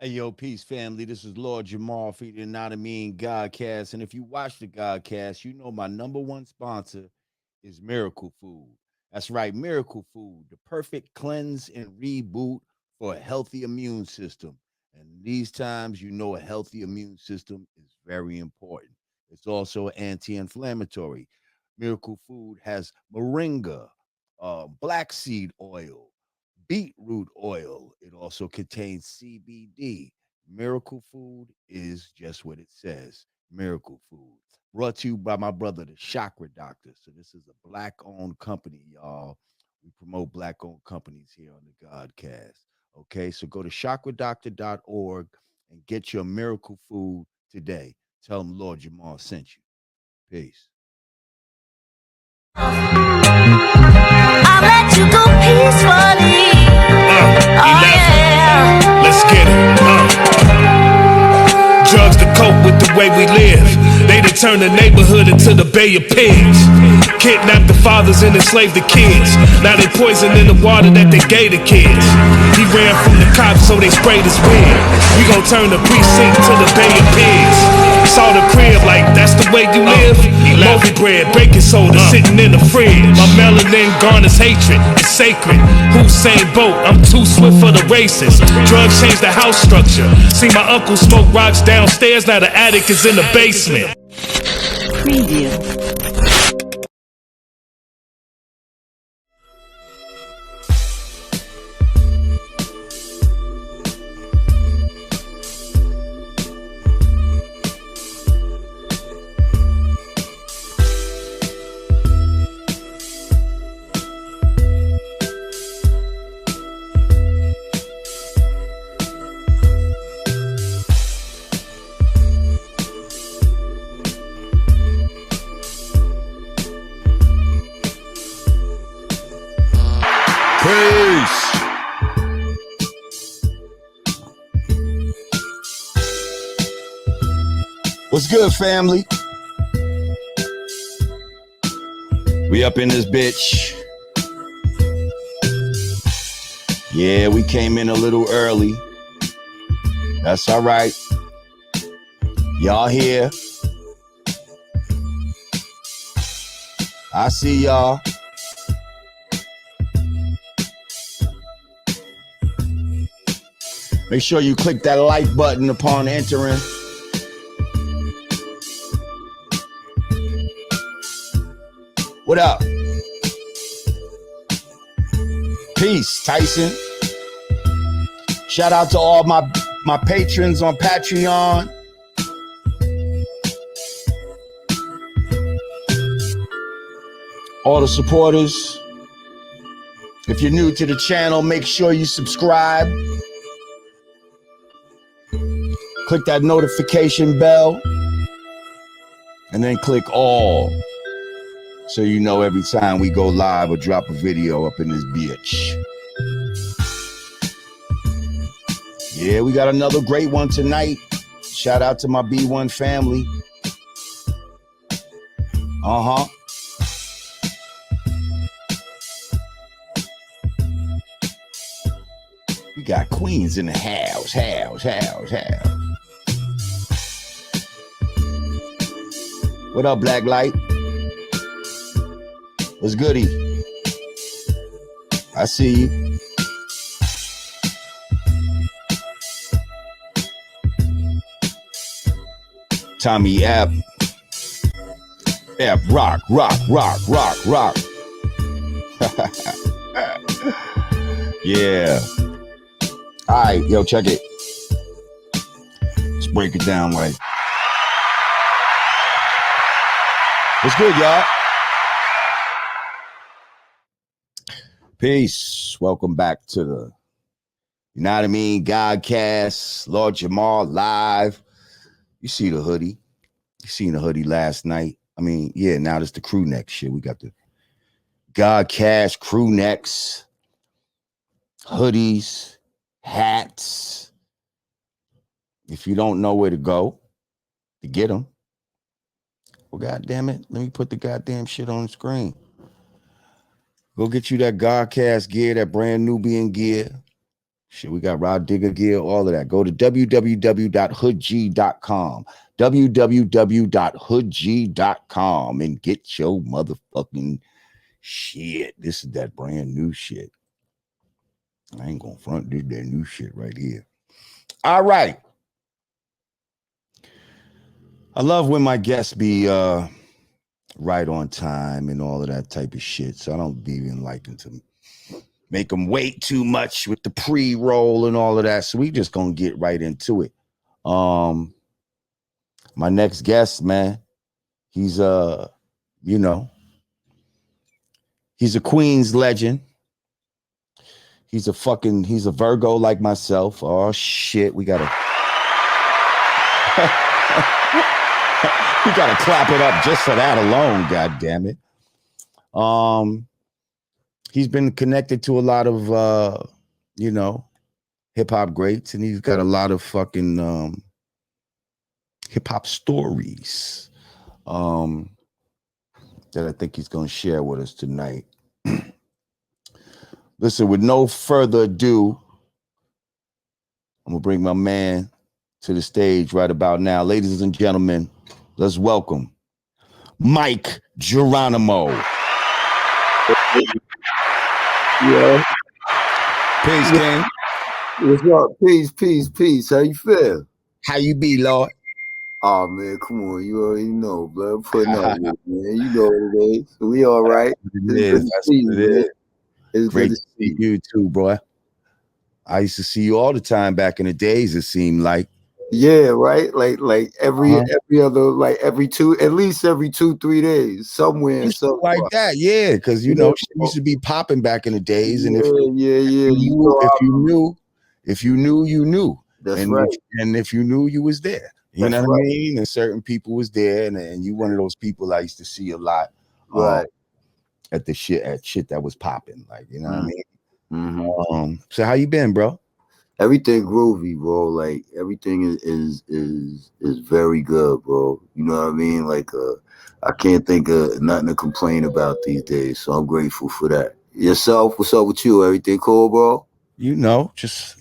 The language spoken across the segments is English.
Hey, yo, peace, family. This is Lord Jamar for the Yanadameen Godcast. And if you watch the Godcast, you know my number one sponsor is Miracle Food. That's right, Miracle Food, the perfect cleanse and reboot for a healthy immune system. And these times, you know, a healthy immune system is very important. It's also anti inflammatory. Miracle Food has Moringa, black seed oil, Beet Root oil. It also contains CBD. Miracle Food is just what it says. Miracle Food. Brought to you by my brother, the Chakra Doctor. So this is a black-owned company, y'all. We promote black-owned companies here on the Godcast. Okay, so go to chakradoctor.org and get your Miracle Food today. Tell them Lord Jamal sent you. Peace. I'll let you go peacefully. 11. Yeah. Let's get it. Drugs to cope with the way we live. They done turn the neighborhood into the Bay of Pigs. Kidnapped the fathers and enslaved the kids. Now they poisoning the water that they gave the kids. He ran from the cops, so they sprayed his wig. We gon' turn the precinct to the Bay of Pigs. Saw the crib like that's the way you live. Loaf bread, baking soda sitting in the fridge. My melanin garners hatred, it's sacred. Hussein Bolt, I'm too swift for the races. Drugs change the house structure. See my uncle smoke rocks downstairs, now the attic is in the basement. Preview. Peace. What's good, family? We up in this bitch. Yeah, we came in a little early. That's all right. Y'all here. I see y'all. Make sure you click that like button upon entering. What up? Peace, Tyson. Shout out to all my patrons on Patreon. All the supporters. If you're new to the channel, make sure you subscribe. Click that notification bell. And then click all. So you know every time we go live or drop a video up in this bitch. Yeah, we got another great one tonight. Shout out to my B1 family. Uh-huh. We got queens in the house. What up, Black Light? What's goody? I see you. Tommy App. App rock. Yeah. All right, yo, check it. Let's break it down right. What's good, y'all? Peace. Welcome back to the Yanadameen Godcast. Lord Jamar live. You see the hoodie. You seen the hoodie last night. I mean, yeah, now there's the crew neck shit. We got the Godcast crew necks, hoodies, hats. If you don't know where to go to get them, well, goddamn it, let me put the goddamn shit on the screen. Go get you that Godcast gear, that brand Nubian gear. Shit, we got Rod Digger gear, all of that. Go to www.hoodg.com. www.hoodg.com and get your motherfucking shit. This is that brand new shit. I ain't gonna front this that new shit right here. All right. I love when my guests be right on time and all of that type of shit. So I don't even like them to make them wait too much with the pre-roll and all of that. So we just gonna get right into it. My next guest, man, he's you know, he's a Queens legend. He's a Virgo like myself. Oh shit, we gotta we gotta clap it up just for that alone, god damn it. He's been connected to a lot of hip-hop greats, and he's got a lot of fucking hip-hop stories that I think he's gonna share with us tonight. Listen, with no further ado, I'm gonna bring my man to the stage right about now. Ladies and gentlemen, let's welcome Mike Geronimo. Yeah. Peace, King. What's up? Peace. How you feel? How you be, Lord? Oh man, come on. You already know, bro. I'm putting up with it, man. You know what it is. So we all right. It's good to see you, man. It's great good to see you too, bro. I used to see you all the time back in the days, it seemed like. Yeah, right. Like every other, like every 2-3 days, somewhere. Like that, yeah. Because you know, she used to be popping back in the days, and if you knew, you knew. That's right. And if you knew, you was there. You know what I mean? And certain people was there, and you one of those people I used to see a lot. Right. At shit that was popping, like, you know what I mean? Mm-hmm. So how you been, bro? Everything groovy, bro. Like everything is very good, bro. You know what I mean? Like I can't think of nothing to complain about these days. So I'm grateful for that. Yourself, what's up with you? Everything cool, bro? You know, just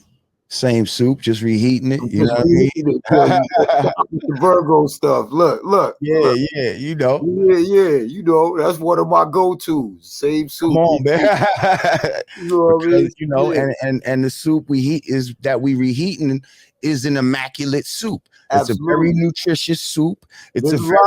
same soup, just reheating it. You know what I mean? The Virgo stuff. Look. Yeah, you know. Yeah. You know, that's one of my go-tos. Same soup. Come on, man. You know what I mean? You know, and the soup we reheating is an immaculate soup. Absolutely. It's a very nutritious soup. It's very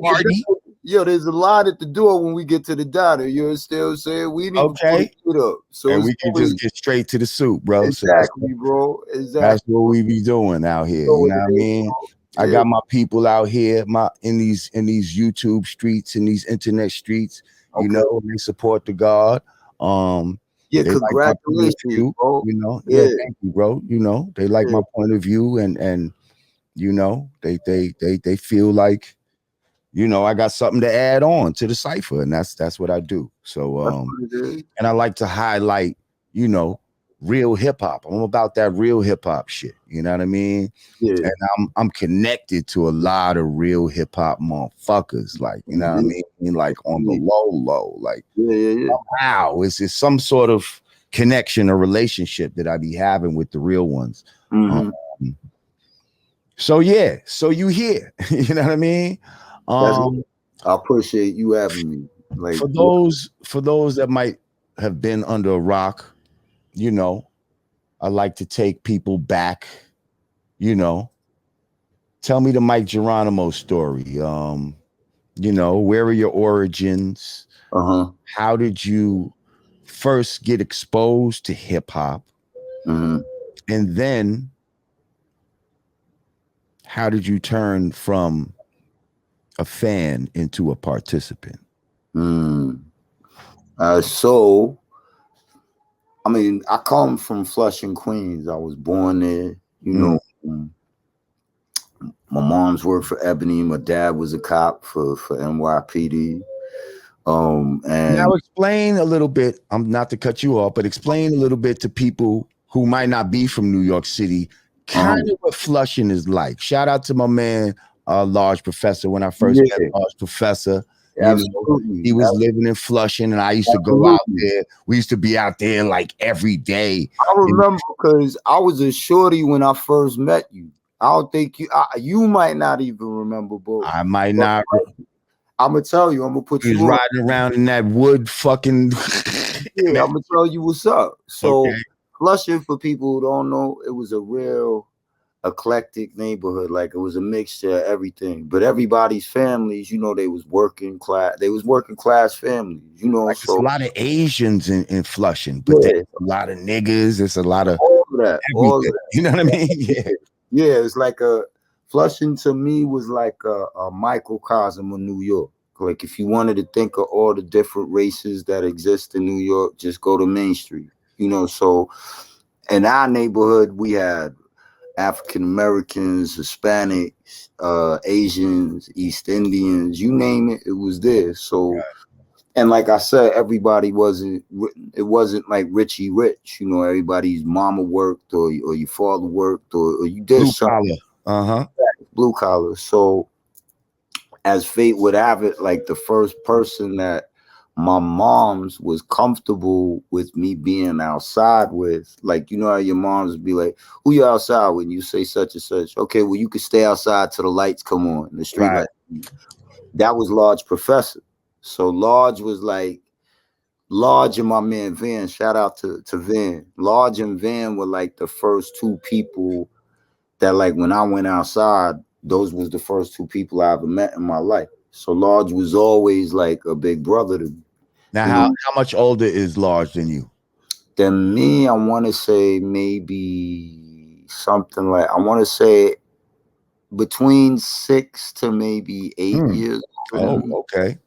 hearty. Yo, there's a lot at the door when we get to the diner. You understand what I'm saying? We need to put it up. So and we can just get straight to the soup, bro. Exactly, bro. Exactly. That's what we be doing out here. You know what I mean? Yeah. I got my people out here, in these YouTube streets, in these internet streets. You know, they support the God. Yeah, congratulations, bro. You know, yeah, thank you, bro. You know, they like my point of view, and you know, they feel like, you know, I got something to add on to the cipher, and that's what I do. So and I like to highlight, you know, real hip hop. I'm about that real hip hop shit. You know what I mean? Yeah. And I'm connected to a lot of real hip hop motherfuckers, like, you know what I mean? Like on the low, like somehow it's some sort of connection or relationship that I be having with the real ones. So you here, you know what I mean? I appreciate you having me. Like, for those that might have been under a rock, you know, I like to take people back, you know. Tell me the Mike Geronimo story. You know, where are your origins? How did you first get exposed to hip hop? And then how did you turn from a fan into a participant? So, I mean, I come from Flushing, Queens. I was born there. You know, my mom's worked for Ebony. My dad was a cop for NYPD. And now explain a little bit. I'm not to cut you off, but explain a little bit to people who might not be from New York City, kind of what Flushing is like. Shout out to my man, Large Professor. When I first met Large Professor, You know, Absolutely. he was living in Flushing, and I used to go out Absolutely. there. We used to be out there like every day. I And remember because I was a shorty when I first met you. I don't think you might not even remember, I might but not. I'm gonna tell you. I'm gonna put He was you on. riding around in that wood fucking. Yeah, I'm gonna tell you what's up. So Okay. Flushing, for people who don't know, it was a real eclectic neighborhood. Like it was a mixture of everything. But everybody's families, you know, they was working class. They was working class families, you know. Like it's a So lot of Asians in Flushing, but then yeah, a lot of niggas. It's a lot of all of that, all of everything. that. You know what I mean? Yeah. Yeah, it's like a Flushing to me was like a microcosm of New York. Like if you wanted to think of all the different races that exist in New York, just go to Main Street. You know, so in our neighborhood we had African Americans, Hispanics, Asians, East Indians, you name it, it was there. So and like I said, everybody it wasn't like Richie Rich, you know, everybody's mama worked or your father worked or you did Blue something collar. blue collar. So as fate would have it, like the first person that my mom's was comfortable with me being outside with, like, you know how your moms would be like, who you outside with? You say such and such. Okay, well, you could stay outside till the lights come on, the street Right. lights. That was Large Professor. So Large was like, Large and my man Van, shout out to Van. Large and Van were like the first two people that, like, when I went outside, those was the first two people I ever met in my life. So Large was always like a big brother to me. Now, You how know, much older is Large than you? than me, I want to say maybe something like, I want to say between 6 to maybe 8 years older than me. Oh, okay.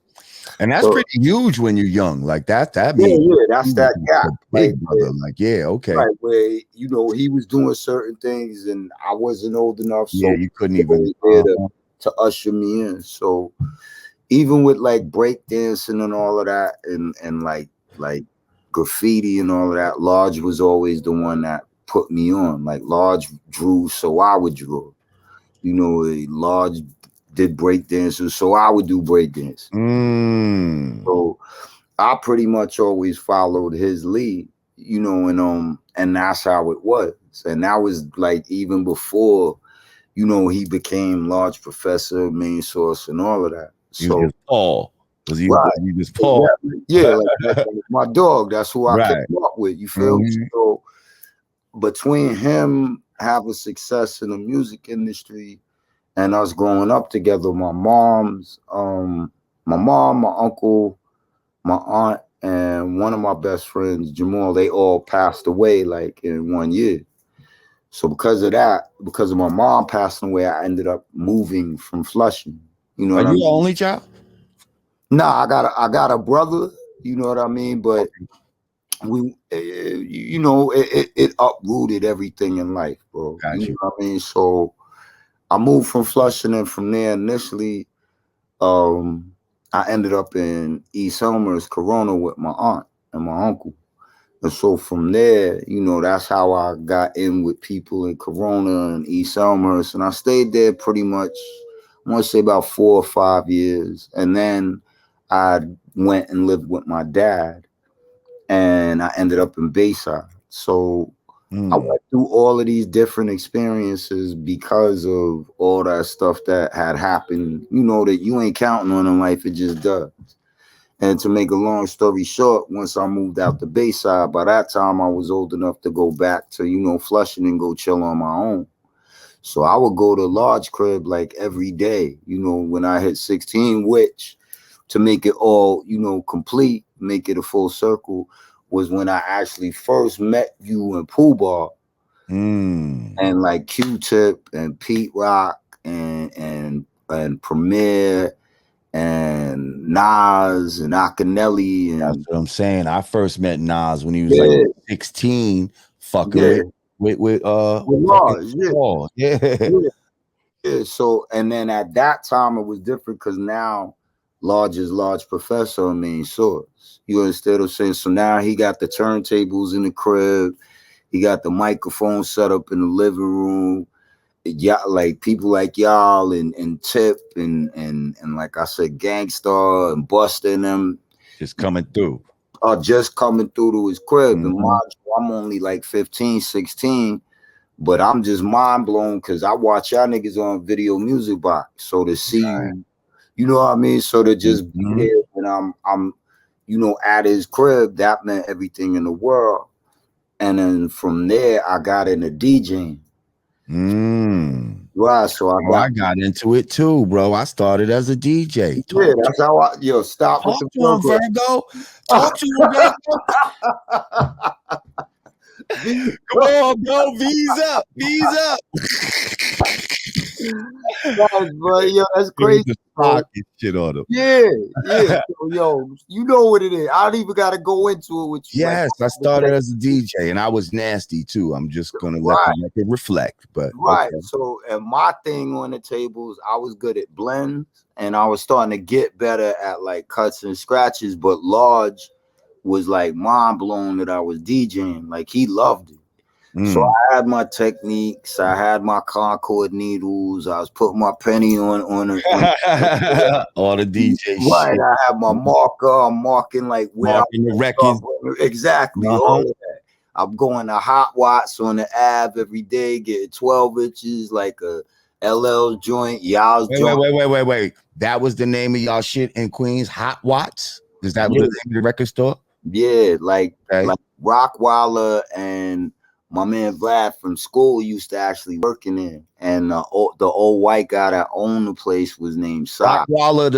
And that's So pretty huge when you're young. Like that yeah, means that's you that gap. a big brother. Like, yeah, okay. Right, where, you know, he was doing certain things and I wasn't old enough, Yeah, so you couldn't he even was there to usher me in. So even with like breakdancing and all of that, and like graffiti and all of that, Large was always the one that put me on. Like Large drew, so I would draw. You know, Large did breakdances, so I would do breakdance. So I pretty much always followed his lead, you know, and that's how it was. And that was like even before, you know, he became Large Professor, Main Source, and all of that. You So just Paul. right, You just Paul. exactly. Yeah, like my dog. That's who I Right. came up with. You feel me? So between him having success in the music industry and us growing up together, my mom, my uncle, my aunt, and one of my best friends, Jamar, they all passed away like in 1 year. So because of that, because of my mom passing away, I ended up moving from Flushing. You know Are what I you the mean? only child? Nah, I got a brother. You know what I mean? But we, you know, it uprooted everything in life, bro. Got You know you. what I mean? So I moved from Flushing, and from there, initially, I ended up in East Elmhurst, Corona, with my aunt and my uncle. And so from there, you know, that's how I got in with people in Corona and East Elmhurst. And I stayed there pretty much, I want to say about 4 or 5 years. And then I went and lived with my dad and I ended up in Bayside. So I went through all of these different experiences because of all that stuff that had happened, you know, that you ain't counting on in life. It just does. And to make a long story short, once I moved out to Bayside, by that time I was old enough to go back to, you know, Flushing and go chill on my own. So I would go to Large Crib like every day, you know, when I hit 16, which to make it all, you know, complete, make it a full circle, was when I actually first met you in Pool Bar. And like Q-Tip and Pete Rock and Premier and Nas and Akinelli That's and what I'm saying. I first met Nas when he was like 16, fucking yeah, with with fucking Nas, yeah, Paul. Yeah. yeah, yeah. So and then at that time it was different because now Large is Large Professor Main Source. You understand what I'm saying? So now he got the turntables in the crib, he got the microphone set up in the living room. yeah, like people like y'all and Tip and like I said, Gangstar and Busta and them Just coming through. are just coming through to his crib. And Mhm. mind you, I'm only like 15, 16, but I'm just mind blown because I watch y'all niggas on Video Music Box. So to see you, you know what I mean? So to just be there when I'm at his crib, that meant everything in the world. And then from there, I got into DJing. Right, so I got into it too, bro. I started as a DJ. Yeah, that's how stop with Talk the to him, Virgo. Talk to him, Virgo. Come on, bro. V's up. V's up. Bro, yo, that's crazy. Shit on him. Yeah. So, yo, you know what it is. I don't even got to go into it with you. Yes, I started as a DJ, and I was nasty too. I'm just gonna let the record reflect. But okay. So, and my thing on the tables, I was good at blends, and I was starting to get better at like cuts and scratches. But Large was like mind blown that I was DJing. Like he loved it. So I had my techniques, I had my Concord needles, I was putting my penny on all the DJ right, shit. I have my marker, I'm marking like where marking the records. Exactly. All of that. I'm going to Hot Watts on the Ave every day, getting 12 inches like a LL joint, y'all's joint. Wait. That was the name of y'all shit in Queens, Hot Watts? Is that the name of the record store? Yeah, like Rockweiler and my man Vlad from school used to actually work in there, and the old white guy that owned the place was named Sock. Rockweiler,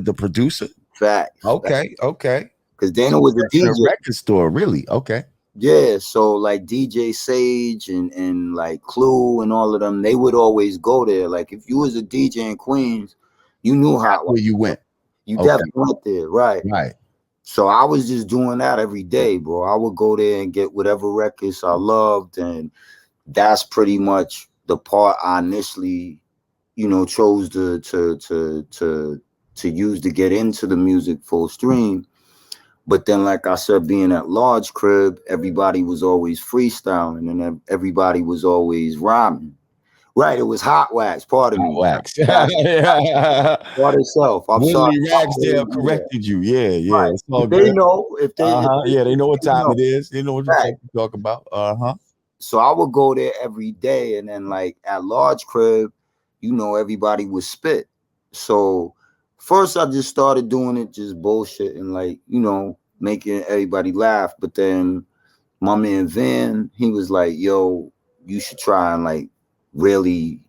the producer. Fact. Okay. Because Dana was a DJ. A record store, really? Okay. Yeah, so like DJ Sage and like Clue and all of them, they would always go there. Like if you was a DJ in Queens, you knew where you went. You definitely went there, right? Right. So I was just doing that every day, bro. I would go there and get whatever records I loved, and that's pretty much the part I initially, chose to use to get into the music full stream. But then, like I said, being at Large crib, everybody was always freestyling, and everybody was always rhyming. Right, it was Hot Wax, pardon me. Wax. Part itself. I'm sorry. Ragsdale corrected you. Yeah. Right. It's all They good. know if they they know what time it is. They know what you're talking about. So I would go there every day, and then like at Large crib, everybody would spit. So first I just started doing it just bullshit and like, making everybody laugh. But then my man Van, he was like, yo, you should try and like really,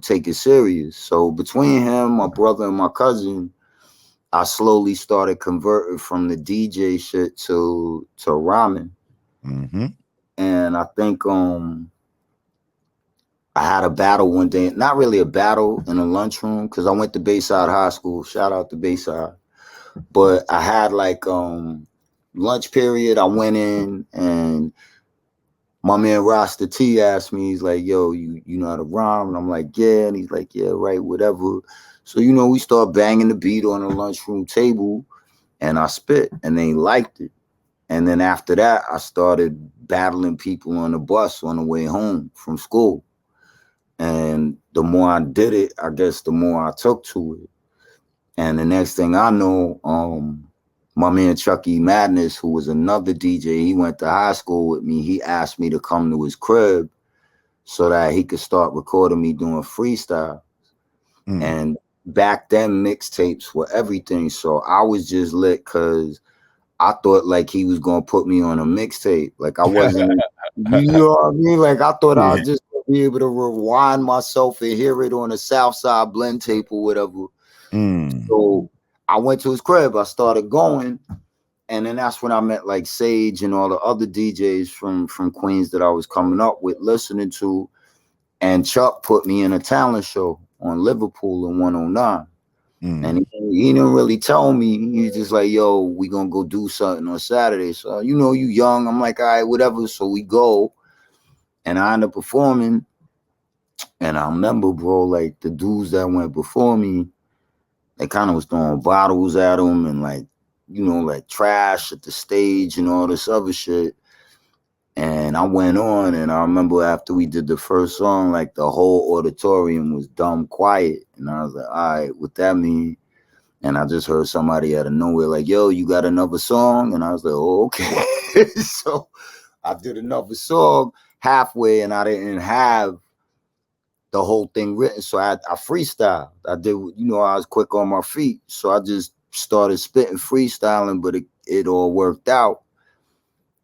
take it serious. So between him, my brother, and my cousin, I slowly started converting from the DJ shit to rhyming. And I think I had a battle one day, not really a battle in a lunchroom, because I went to Bayside High School. Shout out to Bayside. But I had like lunch period. I went in and my man Rasta T asked me, he's like, yo, you know how to rhyme? And I'm like, yeah. And he's like, yeah, right, whatever. So, we start banging the beat on the lunchroom table and I spit and they liked it. And then after that, I started battling people on the bus on the way home from school. And the more I did it, I guess the more I took to it. And the next thing I know, my man Chucky Madness, who was another DJ, he went to high school with me. He asked me to come to his crib so that he could start recording me doing freestyle. And back then, mixtapes were everything. So I was just lit because I thought like he was going to put me on a mixtape. Like I wasn't, you know what I mean? Like I thought I was just going to be able to rewind myself and hear it on a Southside blend tape or whatever. So I went to his crib, I started going, and then that's when I met like Sage and all the other DJs from Queens that I was coming up with, listening to. And Chuck put me in a talent show on Liverpool in 109. And he didn't really tell me. He's just like, yo, we gonna go do something on Saturday. So, you young. I'm like, all right, whatever. So we go. And I end up performing. And I remember, bro, like the dudes that went before me, they kind of was throwing bottles at them and like, like trash at the stage and all this other shit. And I went on, and I remember after we did the first song, like the whole auditorium was dumb quiet. And I was like, all right, what that mean? And I just heard somebody out of nowhere like, yo, you got another song? And I was like, oh, okay. So I did another song halfway, and I didn't have the whole thing written. So I freestyled. I did, I was quick on my feet. So I just started spitting freestyling, but it all worked out.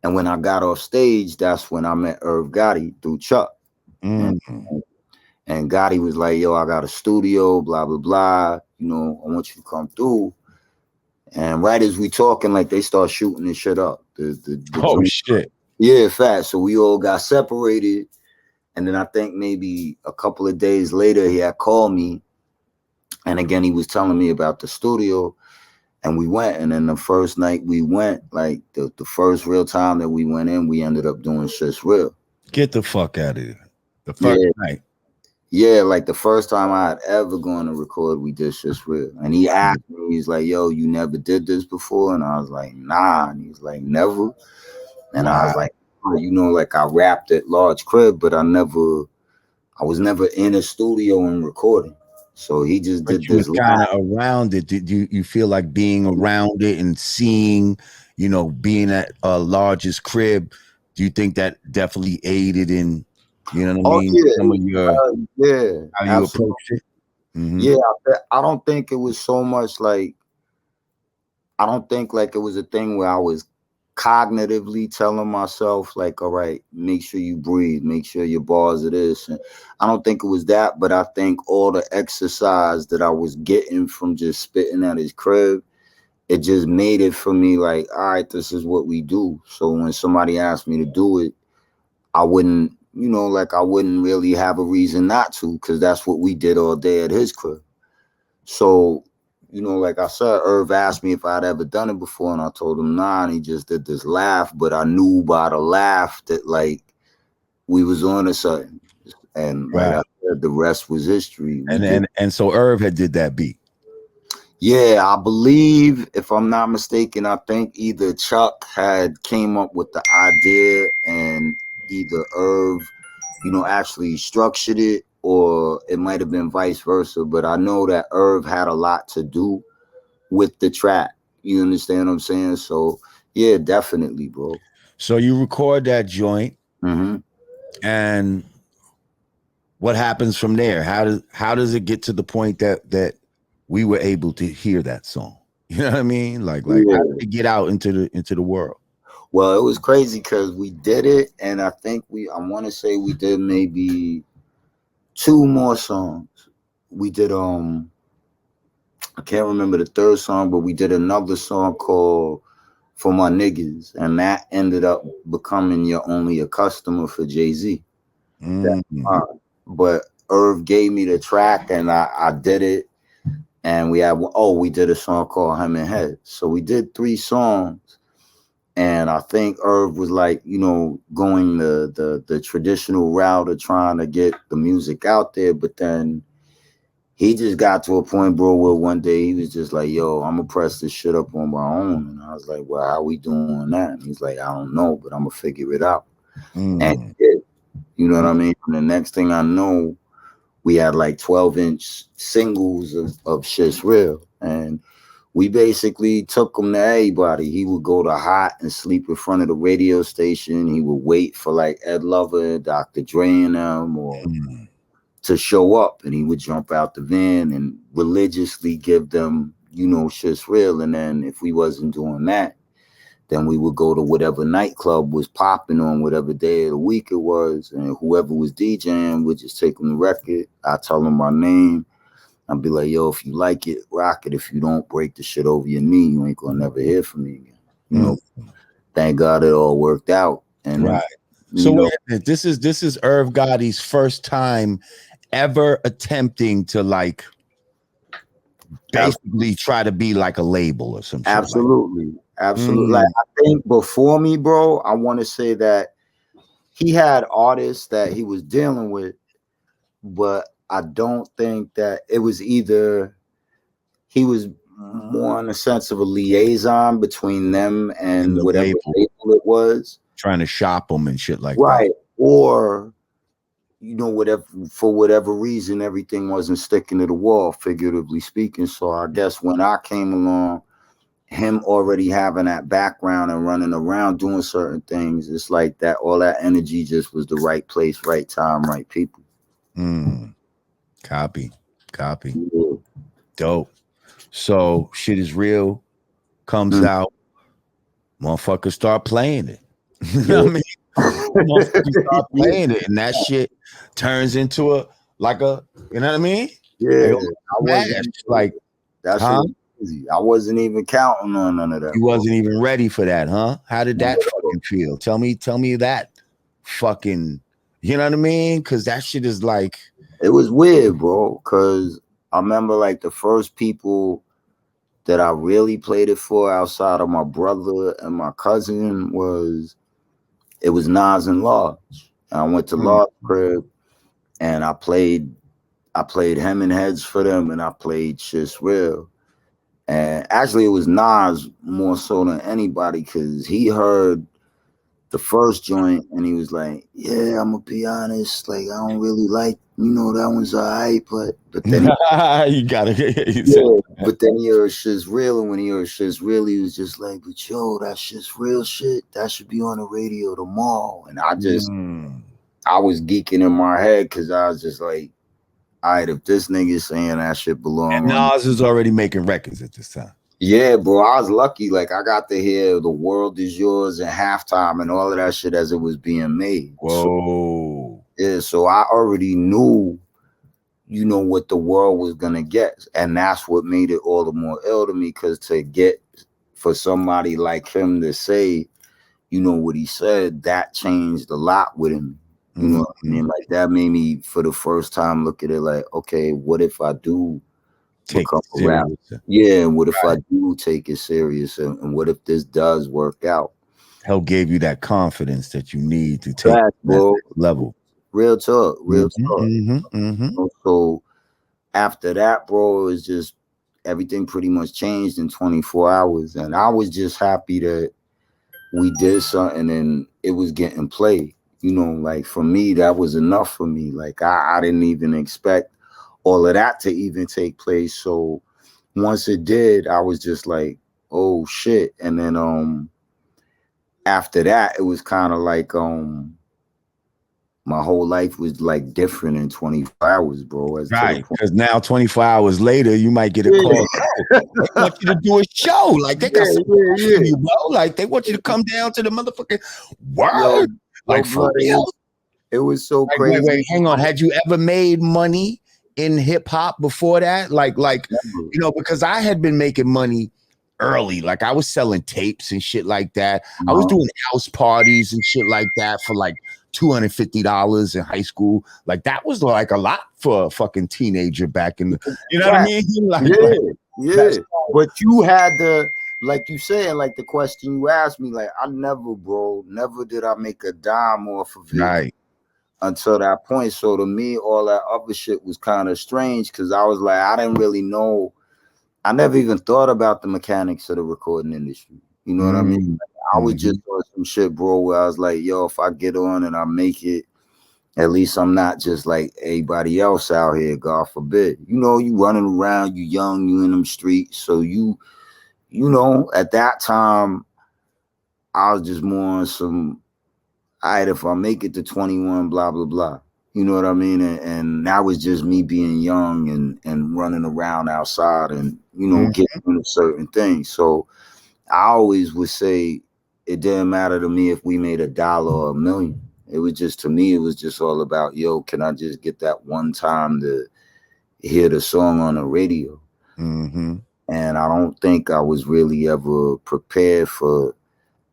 And when I got off stage, that's when I met Irv Gotti through Chuck. And Gotti was like, yo, I got a studio, blah, blah, blah. I want you to come through. And right as we talking, like they start shooting this shit up. The shit. Yeah, fast. So we all got separated. And then I think maybe a couple of days later, he had called me. And again, he was telling me about the studio. And we went, and then the first night we went, like the first real time that we went in, we ended up doing Shit's Real. Get the fuck out of here. The first night. Yeah, like the first time I had ever gone to record, we did Shit's Real. And he asked me, he's like, yo, you never did this before? And I was like, nah. And he's like, never. And I was like, like I rapped at Large Crib, but I was never in a studio and recording. So he just did this kind of around it. Did you feel like being around it and seeing, being at Large's crib? Do you think that definitely aided in, you know what I mean? Yeah. Some of your how you approach it? Mm-hmm. Yeah, I don't think it was so much like, I don't think like it was a thing where I was cognitively telling myself like, all right, make sure you breathe, make sure your bars are this. And I don't think it was that, but I think all the exercise that I was getting from just spitting at his crib, it just made it for me like, all right, this is what we do. So when somebody asked me to do it, I wouldn't, I wouldn't really have a reason not to, because that's what we did all day at his crib. So like I said, Irv asked me if I'd ever done it before, and I told him nah, and he just did this laugh, but I knew by the laugh that like we was on to something. And like I said, the rest was history. And so Irv had did that beat. Yeah, I believe, if I'm not mistaken, I think either Chuck had came up with the idea and either Irv, actually structured it, or it might have been vice versa. But I know that Irv had a lot to do with the track. You understand what I'm saying? So yeah, definitely, bro. So you record that joint, and what happens from there? How does it get to the point that we were able to hear that song? You know what I mean? Like how did it get out into the world? Well, it was crazy because we did it, and I think I want to say we did maybe 2 more songs. We did I can't remember the third song, but we did another song called For My Niggas, and that ended up becoming You're Only a Customer for Jay-Z. But Irv gave me the track, and I did it, and we did a song called Hemp and Head. So we did 3 songs, and I think Irv was like, going the traditional route of trying to get the music out there, but then he just got to a point, bro, where one day he was just like, yo, I'm gonna press this shit up on my own. And I was like, well, how we doing that? And he's like, I don't know, but I'm gonna figure it out. And you know what I mean? And the next thing I know, we had like 12-inch singles of Shit's Real. And we basically took him to everybody. He would go to Hot and sleep in front of the radio station. He would wait for like Ed Lover, Dr. Dre and them, or to show up, and he would jump out the van and religiously give them, Shit's Real. And then if we wasn't doing that, then we would go to whatever nightclub was popping on whatever day of the week it was, and whoever was DJing would just take them the record. I tell them my name. I'd be like, yo, if you like it, rock it. If you don't, break the shit over your knee. You ain't gonna never hear from me again. Thank God it all worked out. And so this is Irv Gotti's first time ever attempting to like basically try to be like a label or something. Absolutely. Like I think before me, bro, I want to say that he had artists that he was dealing with, but I don't think that it was either he was more in a sense of a liaison between them and whatever label it was. trying to shop them and shit like right. Or, you know, whatever, for whatever reason, everything wasn't sticking to the wall, figuratively speaking. So I guess when I came along, him already having that background and running around doing certain things, it's like that, all that energy just was the right place, right time, right people. Copy. Yeah. Dope. So shit is real, comes out, motherfuckers start playing it. You know what I mean? Motherfuckers start playing it, and that shit turns into a, like a, you know what I mean? Yeah, Like, that's crazy. I wasn't even counting on none of that. You wasn't even ready for that, huh? How did that fucking feel? Tell me that fucking, you know what I mean? Because that shit is like, it was weird, bro. Because I remember like the first people that I really played it for outside of my brother and my cousin was Nas and Lodge. And I went to Lodge crib and I played Hem and Heads for them, and I played Shit's Real. And actually it was Nas more so than anybody, because he heard the first joint and he was like, yeah, I'm gonna be honest, like I don't really like, you know, that one's alright, but then you gotta but then he heard Shit's Real, and when he heard Shit's Real, he was just like, but yo, that shit's real shit, that should be on the radio tomorrow. And I just I was geeking in my head, because I was just like, all right, if this nigga's saying that shit belong and Nas is already making records at this time. Yeah, bro, I was lucky. Like, I got to hear The World Is Yours and Halftime and all of that shit as it was being made. Whoa. So I already knew, you know, what the world was going to get. And that's what made it all the more ill to me, because for somebody like him to say, you know, what he said, that changed a lot with him. You know what I mean? Like, that made me, for the first time, look at it like, okay, what if I do become a rapper? Yeah, and what if I do take it serious? And what if this does work out? Hell gave you that confidence that you need to take that level. Real talk. So after that, bro, it was just everything pretty much changed in 24 hours. And I was just happy that we did something and it was getting played. You know, like for me, that was enough for me. Like I didn't even expect all of that to even take place. So once it did, I was just like, oh shit. And then after that, it was kind of like my whole life was like different in 24 hours, bro. Right, because now 24 hours later, you might get a call. They want you to do a show. Like they got something for you, bro. Like they want you to come down to the motherfucking world. Like for real. It was so crazy. Wait, hang on. Had you ever made money in hip hop before that? Like, you know, because I had been making money early. Like I was selling tapes and shit like that. I was doing house parties and shit like that for like $250 in high school. Like that was like a lot for a fucking teenager back in the, you know what I mean? Like, yeah. But you had the, like you said, like the question you asked me, like I never did I make a dime off of it until that point. So to me, all that other shit was kind of strange, because I was like, I didn't really know. I never even thought about the mechanics of the recording industry. You know what I mean? Like, I was just on some shit, bro, where I was like, yo, if I get on and I make it, at least I'm not just like everybody else out here, God forbid. You know, you running around, you young, you in them streets. So you know, at that time, I was just more on some, all right, if I make it to 21, blah, blah, blah. You know what I mean? And that was just me being young and running around outside and, you know, getting into certain things. So I always would say it didn't matter to me if we made $1 or $1 million. It was just, to me, it was just all about, yo, can I just get that one time to hear the song on the radio? And I don't think I was really ever prepared for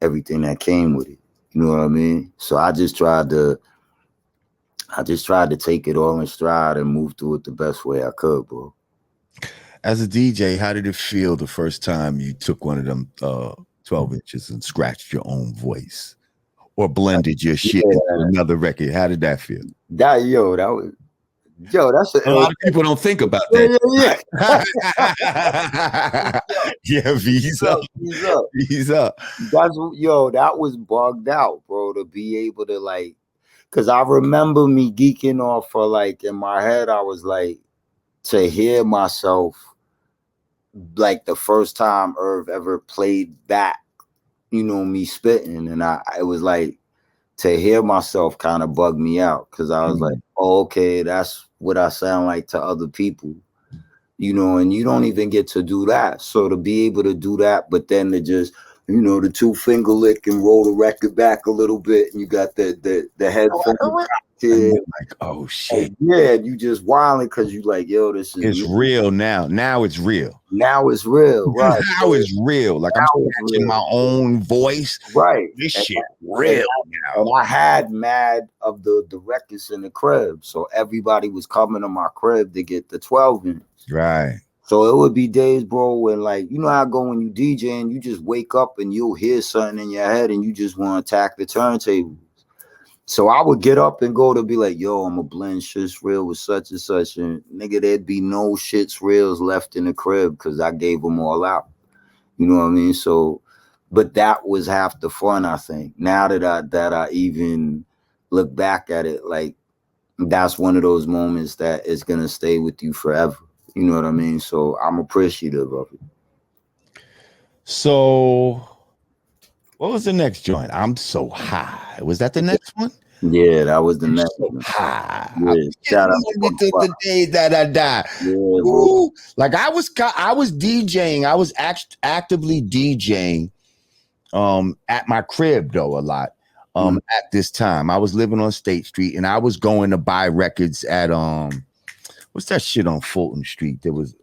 everything that came with it. You know what I mean? So I just tried to take it all in stride and move through it the best way I could, bro. As a DJ, how did it feel the first time you took one of them 12 inches and scratched your own voice or blended your shit into another record? How did that feel? That Yo, that's A lot of people don't think about that. Yeah, visa. That's that was bugged out, bro, to be able to like, because I remember me geeking off for like in my head, I was like, to hear myself like the first time Irv ever played back, me spitting, and it was like to hear myself kind of bugged me out because I was like, oh, okay, that's what I sound like to other people, and you don't even get to do that. So to be able to do that, but then to just, the 2-finger lick and roll the record back a little bit, and you got the headphone. Like, oh shit. Yeah, you just wilding because you like, yo, this is real now. Now it's real. Now it's real, right? Now it's real. Like I'm scratching my own voice. Right. This shit real now. And I had mad of the records in the crib. So everybody was coming to my crib to get the 12-inch. Right. So it would be days, bro, when like, you know how I go when you DJ and you just wake up and you'll hear something in your head and you just want to attack the turntable. So I would get up and go to be like, yo, I'm going to blend shit's real with such and such. And nigga, there'd be no shit's reals left in the crib because I gave them all out. You know what I mean? So, but that was half the fun, I think. Now that I even look back at it, like that's one of those moments that is going to stay with you forever. You know what I mean? So I'm appreciative of it. So what was the next joint? I'm so high. Was that the next one? Yeah, that was the next one. High. Yeah, shout out to the day that I die. Yeah, like I was DJing. I was actively DJing at my crib though a lot. At this time. I was living on State Street and I was going to buy records at what's that shit on Fulton Street? There was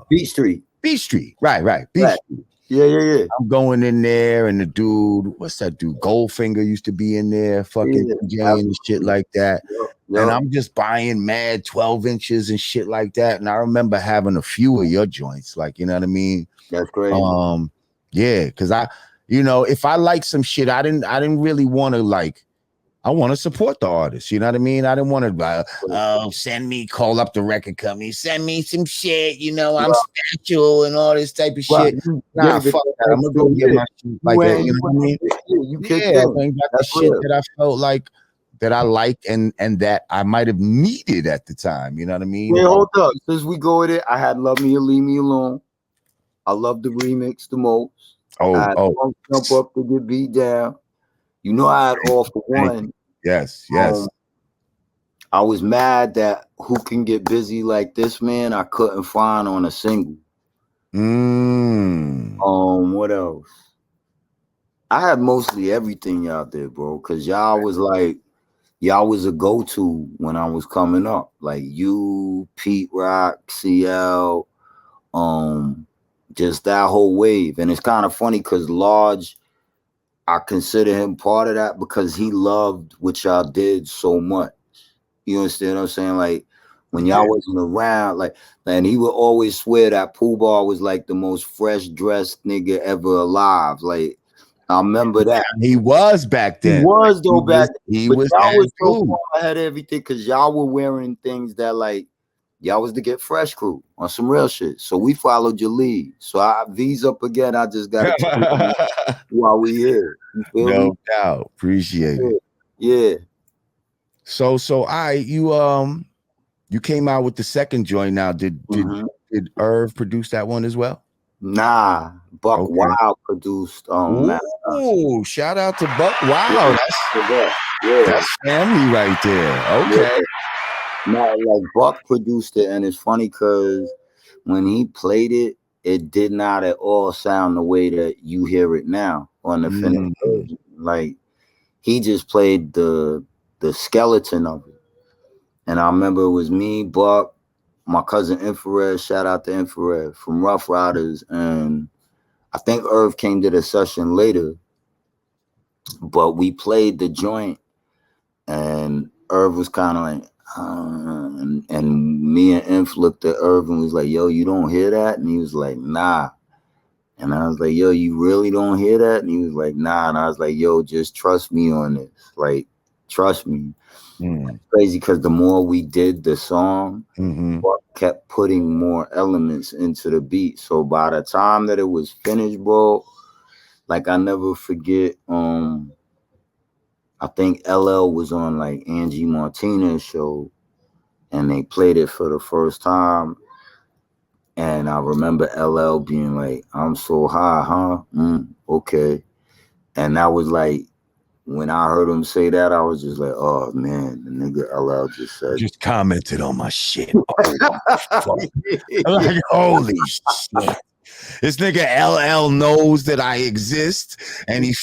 Beet Street. Beet Street. Right. Beet Street. Yeah. I'm going in there, and the dude, what's that dude? Goldfinger used to be in there, fucking DJing and shit like that. Yep. And I'm just buying mad 12 inches and shit like that. And I remember having a few of your joints, like, you know what I mean? That's crazy. Yeah, because if I like some shit, I didn't really want to like. I want to support the artist. You know what I mean? I didn't want to call up the record company, send me some shit. I'm special and all this type of shit. Nah, fuck that. I'm gonna go get my shit like that. You know what I mean? I got the shit that I felt like that I liked and that I might have needed at the time. You know what I mean? Wait, hold up. Since we go with it, I had "Love Me or Leave Me Alone." I love the remix the most. Jump up to get beat down. I had All for One. Yes. I was mad that Who Can Get Busy Like This Man I couldn't find on a single. What else? I had mostly everything out there, bro, because y'all was a go-to when I was coming up. Like you, Pete Rock, CL, just that whole wave. And it's kind of funny because Large, I consider him part of that because he loved what y'all did so much. You understand what I'm saying? Like when y'all wasn't around, and he would always swear that Pooh Bar was like the most fresh dressed nigga ever alive. Like I remember that. He was back then. He was though back then. He was y'all was so far ahead of everything because y'all were wearing things that like y'all was the Get Fresh crew on some real shit. So we followed your lead. So I V's up again. I just got to while we here. You feel me? No doubt. Appreciate it. Yeah. So you came out with the second joint now. Did Irv produce that one as well? Nah. Buck Wild produced shout out to Buck Wild. That's family right there. Okay. No, like Buck produced it, and it's funny because when he played it, it did not at all sound the way that you hear it now on the finished version. Like he just played the skeleton of it. And I remember it was me, Buck, my cousin Infrared, shout out to Infrared from Rough Riders, and I think Irv came to the session later, but we played the joint, and Irv was kind of like, and me and Inf looked at Irv and was like, yo, you don't hear that? And he was like, nah. And I was like, yo, you really don't hear that? And he was like, nah. And I was like, yo, just trust me on this. Like, trust me. Mm. Crazy because the more we did the song, Mm-hmm. kept putting more elements into the beat. So by the time that it was finished, bro, like I never forget. I think LL was on like Angie Martinez's show, and they played it for the first time. And I remember LL being like, "I'm so high, huh? Okay." And that was like, when I heard him say that, I was just like, "Oh man, the nigga LL just said." Just commented on my shit. Oh, fuck. I'm like, holy shit. This nigga LL knows that I exist, and he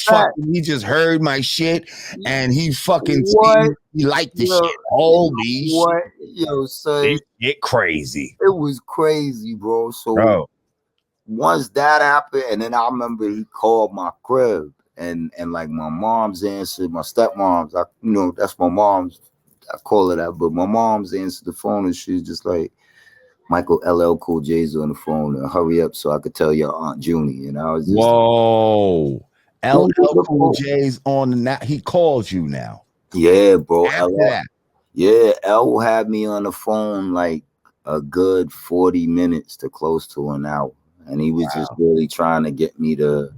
just heard my shit, and he fucking What? he liked the Yo, shit. Holy what? shit. Yo, son, This shit crazy. it was crazy, bro. So Bro. once that happened, and then I remember he called my crib, and like my mom's answered, my stepmom's, that's my mom's, I call her that, but my mom's answered the phone, and she's just like, "Michael LL Cool J's on the phone, and hurry up so I could tell your Aunt Junie." And I was just, whoa. LL Cool J's on now. He calls you now. Yeah, bro. After that. Yeah, L had me on the phone like a good 40 minutes to close to an hour. And he was just really trying to get me to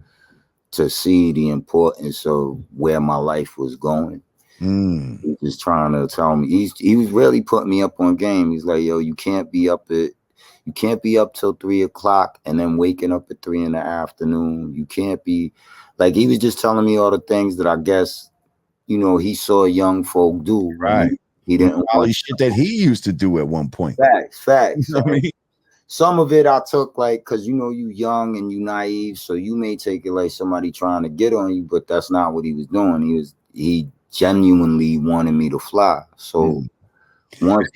see the importance of where my life was going. Mm. He was trying to tell me, he was really putting me up on game. He's like, "Yo, you can't be up till 3:00 and then waking up at 3 in the afternoon. You can't be," like, he was just telling me all the things that I guess, he saw young folk do. Right. He didn't all want the shit that he used to do at one point. Facts. You know what I mean? Some of it I took like, because you young and you naive, so you may take it like somebody trying to get on you, but that's not what he was doing. He genuinely wanted me to fly. So once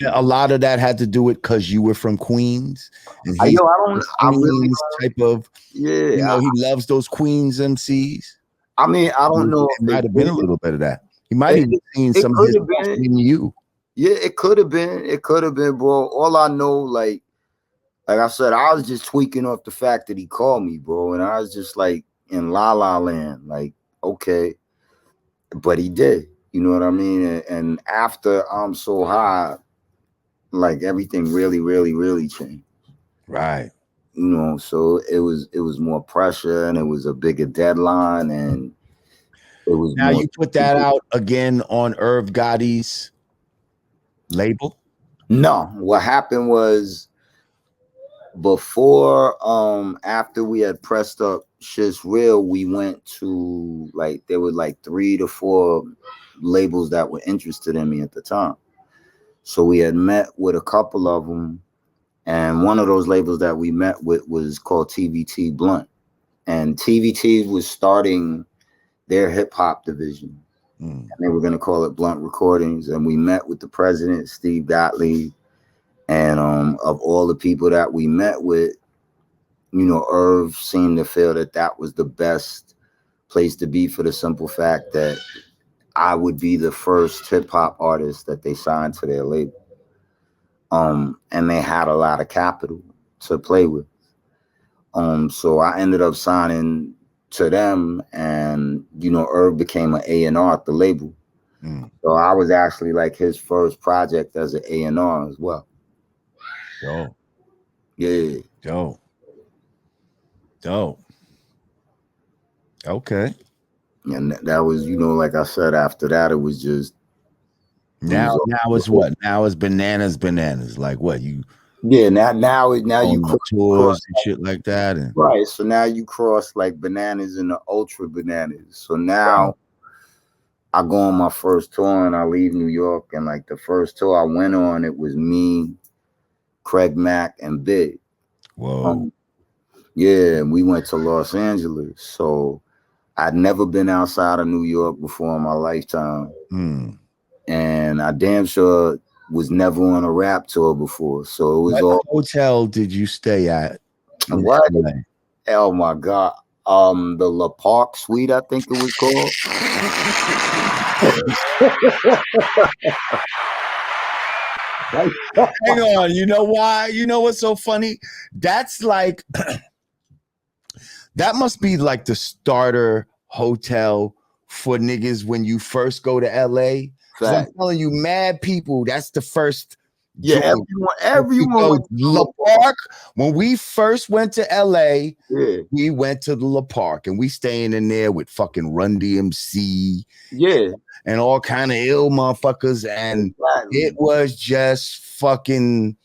a lot of that had to do it because you were from Queens, and I he's really type of he loves those Queens MCs. I mean, I don't know. It might have been a little bit of that. He might have even seen some of his in you. Yeah, it could have been. It could have been, bro. All I know, like I said, I was just tweaking off the fact that he called me, bro, and I was just like in la la land, like, okay, but he did. You know what I mean? And after I'm so high, like everything really, really, really changed. Right. So it was more pressure, and it was a bigger deadline, and it was. Now you put that out again on Irv Gotti's label? No, what happened was, before after we had pressed up Shit's Real, we went to, like, there were like 3 to 4 labels that were interested in me at the time. So we had met with a couple of them, and one of those labels that we met with was called TVT Blunt, and TVT was starting their hip hop division, and they were going to call it Blunt Recordings. And we met with the president, Steve Gottlieb. And of all the people that we met with, Irv seemed to feel that was the best place to be, for the simple fact that I would be the first hip hop artist that they signed to their label. And they had a lot of capital to play with. So I ended up signing to them, and Irv became an A&R at the label. So I was actually like his first project as an A&R as well. Dope. Yeah. Dope. Okay. And that was, like I said, after that, it was just. Now it's what? Now it's bananas. Like what? Yeah. Now you tours and shit like that. And right. So now you cross like bananas and the ultra bananas. So now I go on my first tour, and I leave New York. And like the first tour I went on, it was me, Craig Mack, and Big. Whoa. Yeah, we went to Los Angeles. So I'd never been outside of New York before in my lifetime. And I damn sure was never on a rap tour before. So it was what hotel did you stay at? What? Oh my God. The La Park Suite, I think it was called. Hang on, you know why? You know what's so funny? That's like that must be like the starter hotel for niggas when you first go to LA. Because I'm Fact. telling you, mad people, that's the first Yeah, joint. everyone went to La Park. When we first went to LA, Yeah, we went to the La Park and we staying in there with fucking Run DMC yeah, and all kind of ill motherfuckers. And exactly. it was just fucking,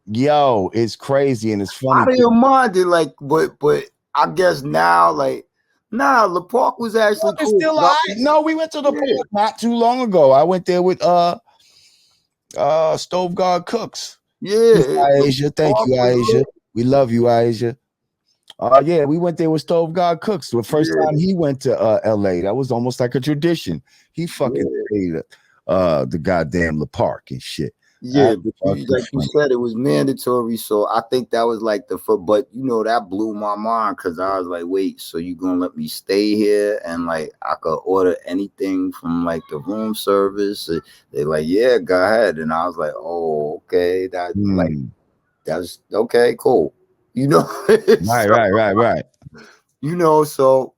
yo, it's crazy and it's funny. I didn't mind it, like, but I guess now, like, nah, La Park was actually It's cool. still all right. No, we went to the Yeah. Park not too long ago. I went there with Stove God Cooks. Yeah, Aisha, thank you, Aisha. We love you, Aisha. Yeah, we went there with Stove God Cooks. The first time he went to LA, that was almost like a tradition. He fucking stayed the goddamn La Park and shit. Yeah, but like you said, it was mandatory. So I think that was like but you know, that blew my mind because I was like, wait, so you gonna let me stay here and like I could order anything from like the room service? They're like, yeah, go ahead. And I was like, oh, okay, that's okay, cool. You know, Right. You know, so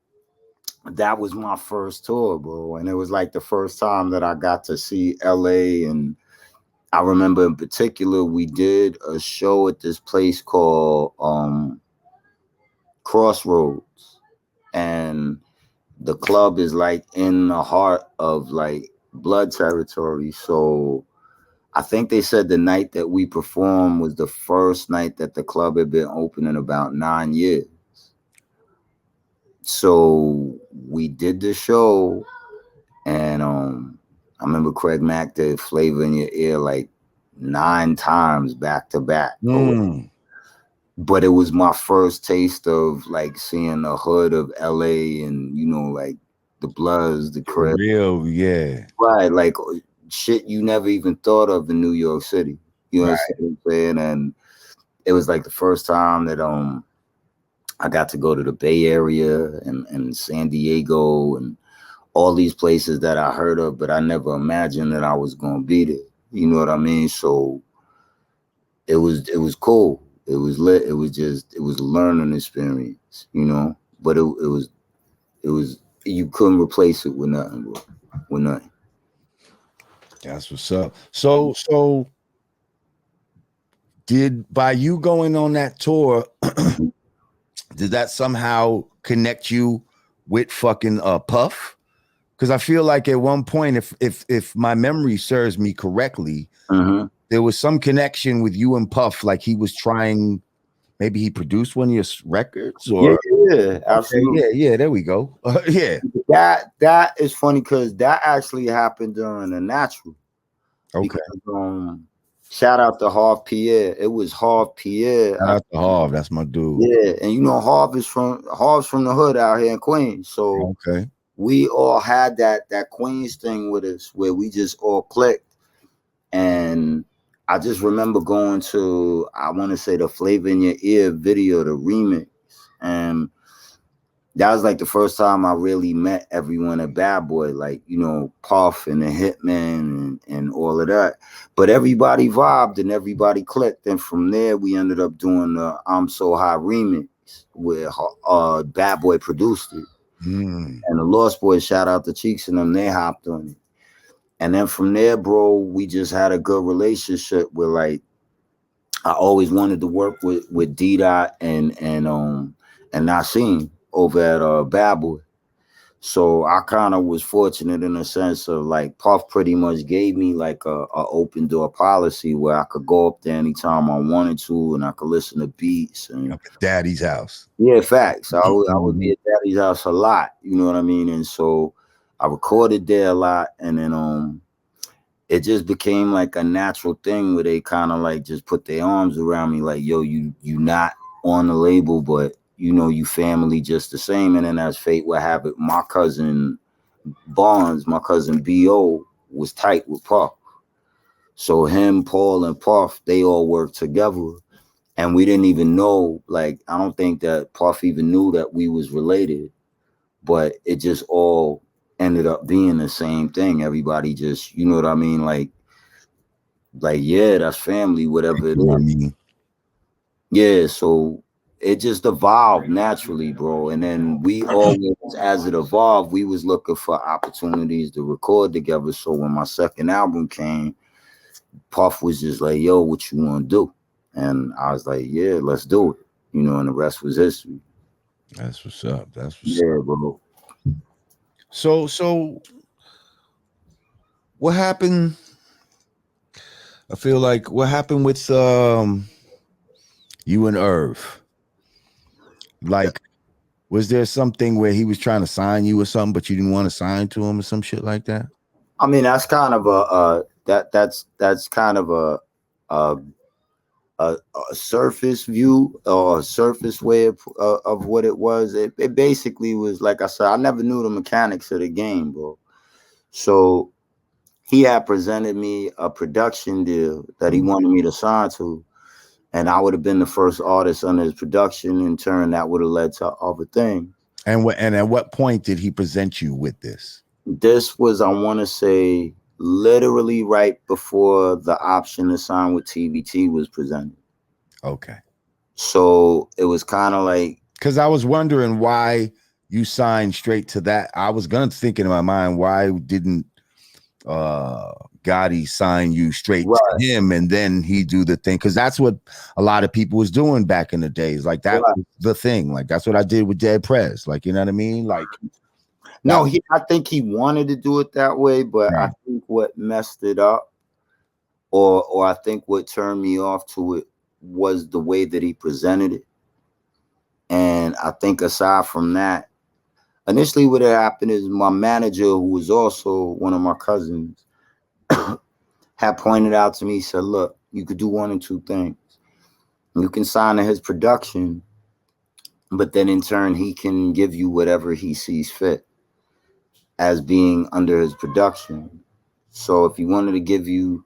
that was my first tour, bro. And it was like the first time that I got to see LA. And I remember in particular, we did a show at this place called Crossroads. And the club is like in the heart of like blood territory. So I think they said the night that we performed was the first night that the club had been open in about 9 years. So we did the show, and I remember Craig Mack did Flavor in Your Ear like 9 times back to back. But it was my first taste of like seeing the hood of LA and, you know, like the Bloods, the Crib. Real, yeah. Right, like shit you never even thought of in New York City. You know what I'm saying? And it was like the first time that I got to go to the Bay Area and San Diego and all these places that I heard of, but I never imagined that I was gonna be there. You know what I mean? So it was cool. It was lit. It was a learning experience, you know. But it was you couldn't replace it with nothing, bro. With nothing. That's what's up. So by you going on that tour, did that somehow connect you with fucking Puff? Because I feel like at one point, if my memory serves me correctly, there was some connection with you and Puff. Like he was trying, maybe he produced one of your records, or yeah, absolutely. Yeah. There we go. Yeah, that is funny because that actually happened during the Natural. Okay. Because, shout out to Harv Pierre. It was Harv Pierre. Shout out to Harv. That's my dude. Yeah, and you know Harv's from the hood out here in Queens. So okay, we all had that Queens thing with us where we just all clicked. And I just remember going to, I want to say, the Flavor in Your Ear video, the remix. And that was like the first time I really met everyone at Bad Boy, like, you know, Puff and the Hitman and all of that. But everybody vibed and everybody clicked. And from there, we ended up doing the I'm So High remix where Bad Boy produced it. And the Lost Boys, shout out to Cheeks and them, they hopped on it. And then from there, bro, we just had a good relationship where, like, I always wanted to work with D-Dot and Nassim over at Bad Boy. So I kind of was fortunate in a sense of like Puff pretty much gave me like a open door policy where I could go up there anytime I wanted to and I could listen to beats and Daddy's house. Yeah, facts. I would be at Daddy's house a lot, you know what I mean? And so I recorded there a lot, and then it just became like a natural thing where they kind of like just put their arms around me like, yo, you not on the label, but you know, you family just the same. And then as fate would have it, my cousin Barnes, my cousin B.O. was tight with Puff. So him, Paul, and Puff, they all worked together. And we didn't even know, like, I don't think that Puff even knew that we was related, but it just all ended up being the same thing. Everybody just, you know what I mean? Like, yeah, that's family, whatever it is. I mean, yeah, so it just evolved naturally, bro. And then we always, as it evolved, we was looking for opportunities to record together. So when my second album came, Puff was just like, yo, what you want to do? And I was like, yeah, let's do it. You know, and the rest was history. That's what's up. That's what's Yeah, up. bro. So what happened? I feel like what happened with you and Irv? Like, was there something where he was trying to sign you or something, but you didn't want to sign to him or some shit like that? I mean, that's kind of that's kind of a, a surface view or a surface way of what it was. It basically was, like I said, I never knew the mechanics of the game, bro. So he had presented me a production deal that he wanted me to sign to, and I would have been the first artist under his production. In turn, that would have led to other things. And at what point did he present you with this? This was, I want to say, literally right before the option to sign with TBT was presented. Okay. So it was kind of like, because I was wondering why you signed straight to that. I was gonna think in my mind, why didn't Gotti sign you straight to him and then he do the thing? Because that's what a lot of people was doing back in the days. Like that was the thing. Like that's what I did with Dead Prez. Like, you know what I mean? Like, no, I think he wanted to do it that way, but I think what messed it up, or I think what turned me off to it, was the way that he presented it. And I think aside from that, initially what had happened is my manager, who was also one of my cousins, had pointed out to me, said, look, you could do one of two things. You can sign to his production, but then in turn, he can give you whatever he sees fit as being under his production. So if he wanted to give you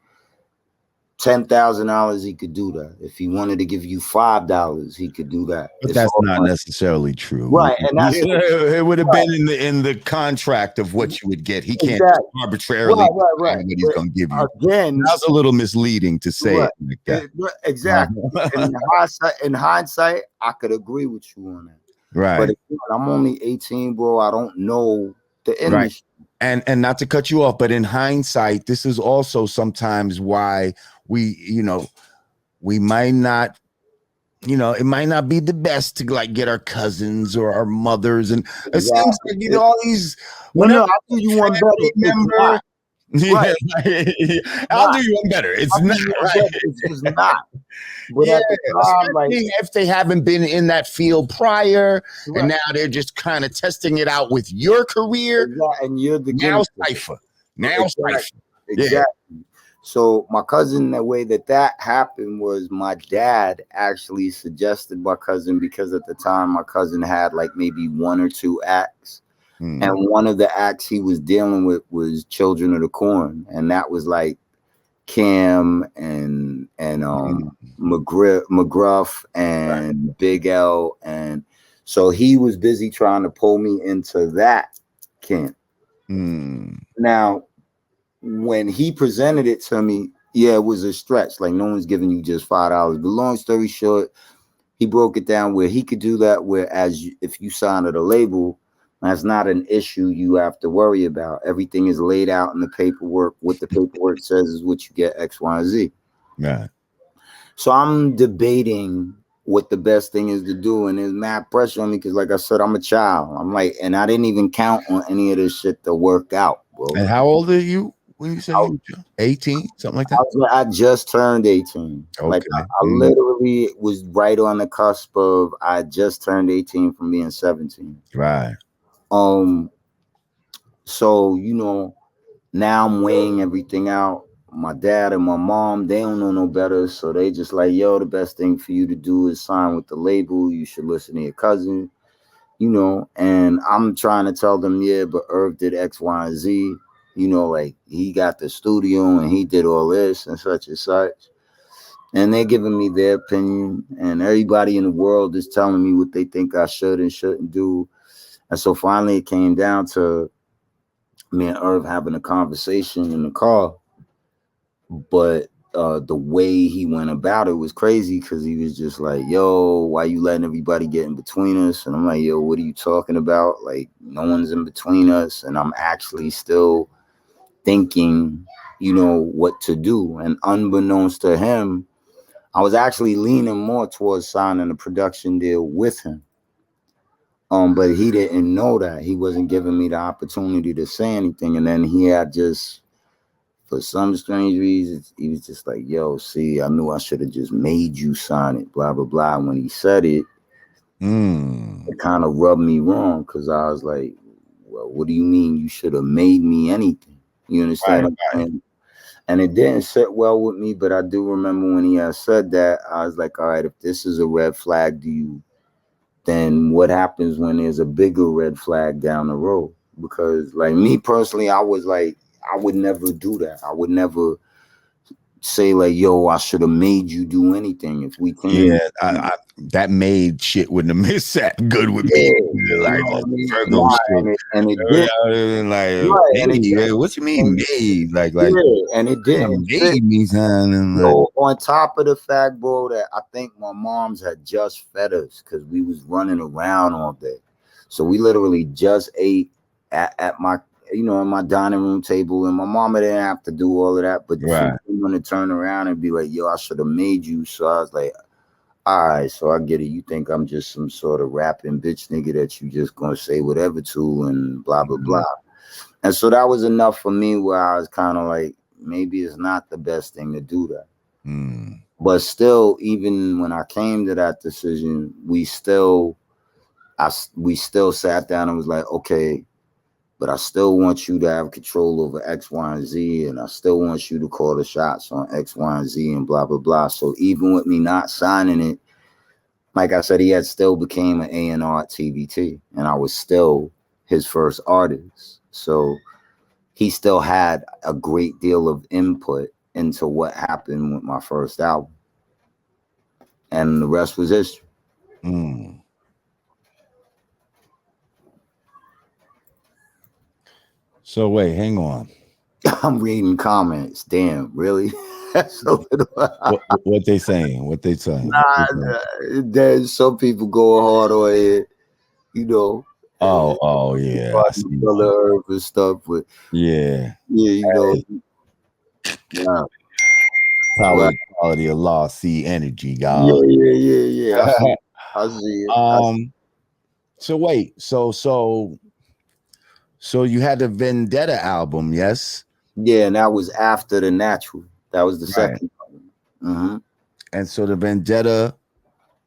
$10,000, he could do that. If he wanted to give you $5, he could do that. But that's not necessarily true, right? And that's it would have been in the contract of what you would get. He can't just arbitrarily what he's going to give you. Again, that's a little misleading to say it like that. Exactly. In hindsight, I could agree with you on that. Right. But again, I'm only 18, bro. I don't know the industry. Right. And not to cut you off, but in hindsight, this is also sometimes why we might not, it might not be the best to like get our cousins or our mothers, and it seems like all these. No, I'll do you one better. Remember, I'll do you one better. It's not right. It's not. But at the time, like, if they haven't been in that field prior, and now they're just kind of testing it out with your career, and you're the now cipher. Exactly. So my cousin, the way that happened was my dad actually suggested my cousin, because at the time my cousin had like maybe one or two acts. And one of the acts he was dealing with was Children of the Corn. And that was like Cam and McGruff and Big L. And so he was busy trying to pull me into that camp. Now, when he presented it to me, it was a stretch. Like, no one's giving you just $5. But long story short, he broke it down where he could do that, whereas if you sign at a label, that's not an issue you have to worry about. Everything is laid out in the paperwork. What the paperwork says is what you get, X, Y, and Z. Yeah. So I'm debating what the best thing is to do, and there's mad pressure on me because, like I said, I'm a child. I'm like, and I didn't even count on any of this shit to work out, bro. And how old are you when you say 18, something like that? I just turned 18. Okay. Like I literally was right on the cusp of, I just turned 18 from being 17. Right. So, now I'm weighing everything out. My dad and my mom, they don't know no better. So they just like, yo, the best thing for you to do is sign with the label. You should listen to your cousin, and I'm trying to tell them, but Irv did X, Y, and Z, like he got the studio and he did all this and such and such. And they're giving me their opinion, and everybody in the world is telling me what they think I should and shouldn't do. And so finally it came down to me and Irv having a conversation in the car. But the way he went about it was crazy because he was just like, yo, why you letting everybody get in between us? And I'm like, yo, what are you talking about? Like, no one's in between us. And I'm actually still thinking, you know, what to do. And unbeknownst to him, I was actually leaning more towards signing a production deal with him. But he didn't know that. He wasn't giving me the opportunity to say anything. And then he had just, for some strange reasons, he was just like, yo, see, I knew I should have just made you sign it, blah, blah, blah. And when he said it, it kind of rubbed me wrong because I was like, well, what do you mean you should have made me anything? You understand what I'm saying? And it didn't sit well with me, but I do remember when he had said that, I was like, all right, if this is a red flag to you, then what happens when there's a bigger red flag down the road? Because like me personally, I was like, I would never do that. I would never say like, yo, I should have made you do anything if we came. Yeah, that made shit wouldn't have made that good with me. Like, Virgo shit. And it did. Like, what you mean made? Like, and it didn't made me something. So on top of the fact, bro, that I think my mom's had just fed us because we was running around all day. So we literally just ate at my, you know, in my dining room table, and my mama didn't have to do all of that, but she didn't want to turn around and be like, yo, I should have made you. So I was like, all right, so I get it. You think I'm just some sort of rapping bitch nigga that you just gonna say whatever to and blah, blah, blah. And so that was enough for me where I was kind of like, maybe it's not the best thing to do that. But still, even when I came to that decision, we still sat down and was like, okay, but I still want you to have control over X, Y, and Z, and I still want you to call the shots on X, Y, and Z, and blah, blah, blah. So even with me not signing it, like I said, he had still became an A&R at TVT, and I was still his first artist. So he still had a great deal of input into what happened with my first album. And the rest was history. So wait, hang on. I'm reading comments. Damn, really? What they saying? What they saying? There's some people go hard on it, you know. Oh yeah. Brother Earth and stuff, but yeah, you know. Quality of law, see energy, God. Yeah. I see it. So wait, so you had the Vendetta album, yes? Yeah, and that was after the Natural. That was the second album. And so the Vendetta,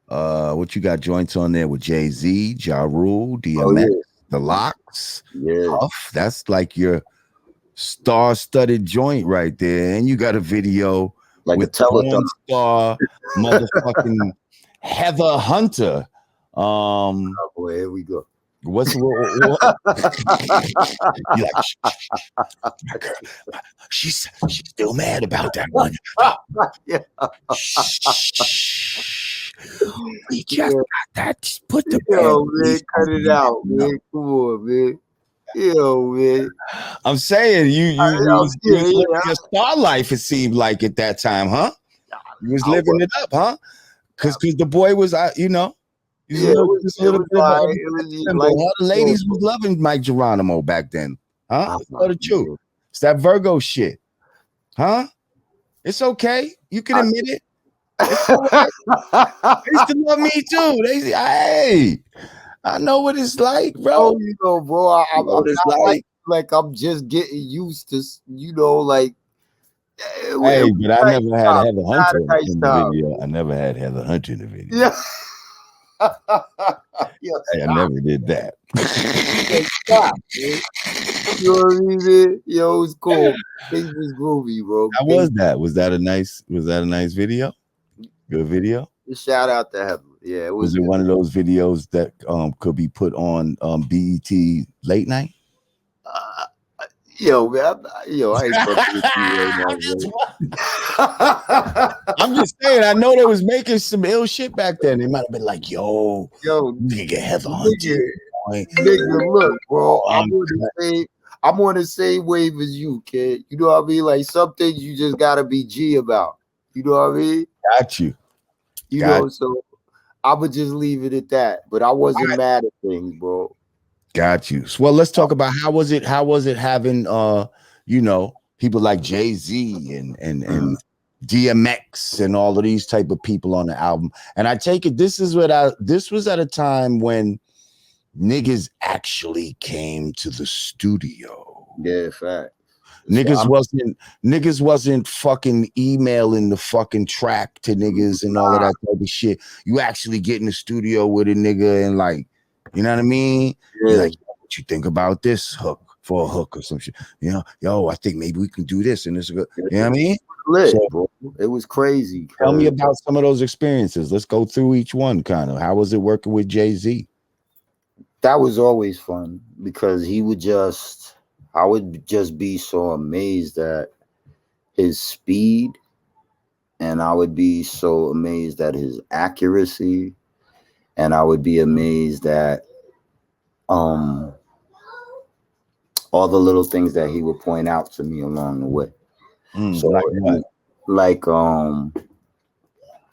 what you got joints on there with Jay-Z, Ja Rule, DMX, The Locks, Huff. That's like your star-studded joint right there. And you got a video like with a star motherfucking Heather Hunter. Oh boy, here we go. What? She's still mad about that one. We just got that. Just put the man, cut it out, man. Come on, man. Man. I'm saying you was living your star life. It seemed like at that time, huh? You was living it up, huh? Because the boy was, you know. The ladies was loving Mike Geronimo back then, huh? Tell the truth. It's that Virgo shit, huh? It's okay. You can admit it. It's all right. They used to love me too. They say, hey, I know what it's like, bro. Oh, you know, bro. I'm not like I'm just getting used to, you know, like. Hey, but I never had Heather Hunter in the video. I never had Heather Hunter in the video. Yeah. I never did that. Stop, man. You know what I mean? Yo, it was cool. Things was groovy, bro. How was that? Was that a nice video? Good video? Shout out to Heather. Yeah, it was. Was it one of those videos that could be put on BET late night? Yo, man, I ain't fucking with you right now, I'm just saying, I know they was making some ill shit back then. They might have been like, yo, nigga, Heather Hunter. Nigga, look, bro, I'm on the same wave as you, kid. You know what I mean? Like, some things you just gotta be G about. You know what I mean? Got you. You Got know, so I would just leave it at that. But I wasn't mad at things, bro. Got you. So, well, let's talk about how was it having you know, people like Jay-Z and DMX and all of these type of people on the album. And I take it this was at a time when niggas actually came to the studio. Yeah, fact. Niggas wasn't fucking emailing the fucking track to niggas and all of that type of shit. You actually get in the studio with a nigga and like, you know what I mean? Yeah. You're like, what you think about this hook for a hook or some shit? You know, yo, I think maybe we can do this and this is good. You know what I mean? Lit, So, bro. It was crazy. tell me about some of those experiences. Let's go through each one kind of. How was it working with Jay-Z? That was always fun because I would just be so amazed at his speed, and I would be so amazed at his accuracy, and I would be amazed at all the little things that he would point out to me along the way. So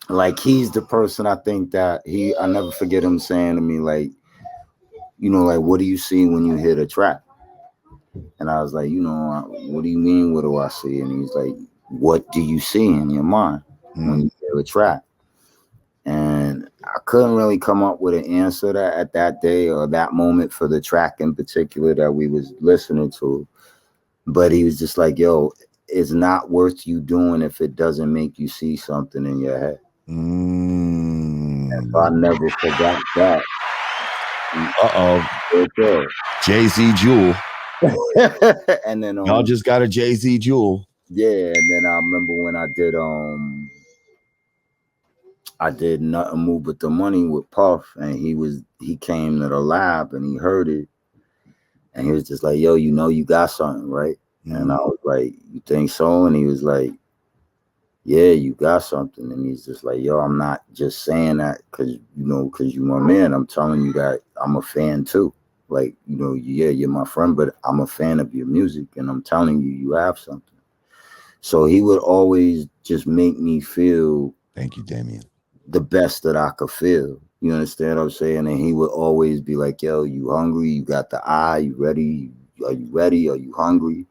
like he's the person I think that I never forget him saying to me, like, you know, like, what do you see when you hit a track? And I was like, you know, what do you mean? What do I see? And he's like, what do you see in your mind when you hear a track? And I couldn't really come up with an answer that at that day or that moment for the track in particular that we was listening to. But he was just like, yo, it's not worth you doing if it doesn't make you see something in your head. And I never forgot that. Okay. Jay-Z Jewel. And then y'all just got a Jay-Z Jewel. Yeah, and then I remember when I did Nothing Move But the Money with Puff, and he came to the lab and he heard it, and he was just like, yo, you know you got something, right? And I was like, you think so? And he was like, yeah, you got something. And he's just like, yo, I'm not just saying that because you're my man. I'm telling you that I'm a fan too. Like, you know, yeah, you're my friend, but I'm a fan of your music, and I'm telling you, you have something. So he would always just make me feel, thank you, Damien, the best that I could feel. You understand what I'm saying? And he would always be like, yo, you hungry? You got the eye? You ready? Are you ready? Are you hungry?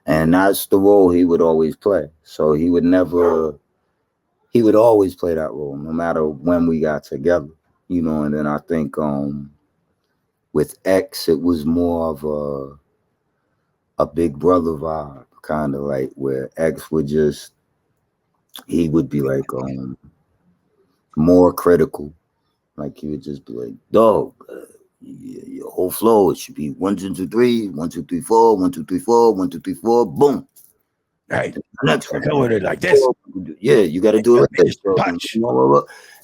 And that's the role he would always play. So he would always play that role, no matter when we got together, you know. And then I think with X, it was more of a big brother vibe, kind of like where X he would be like more critical. Like he would just be like, dog, your whole flow, it should be 1 2 3 1 2 3 4 1 2 3 4 1 2 3 4 boom. Right. Next one, go with it like this. Yeah, you got to do it like this. Touch.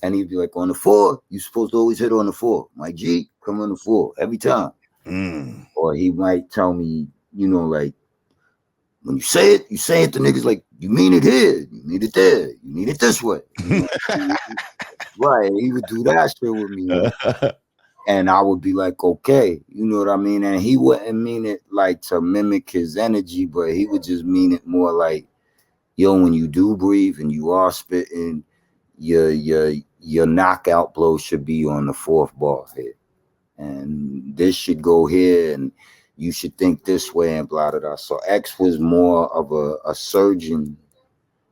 And he'd be like, on the 4, you're supposed to always hit on the 4. My G, come on the 4 every time. Or he might tell me, you know, like, when you say it to niggas like, you mean it here, you mean it there, you mean it this way. Right, he would do that shit with me. And I would be like, okay, you know what I mean? And he wouldn't mean it like to mimic his energy, but he would just mean it more like, yo, when you do breathe and you are spitting, your knockout blow should be on the 4th bar here. And this should go here, and you should think this way, and blah, blah, blah. So X was more of a surgeon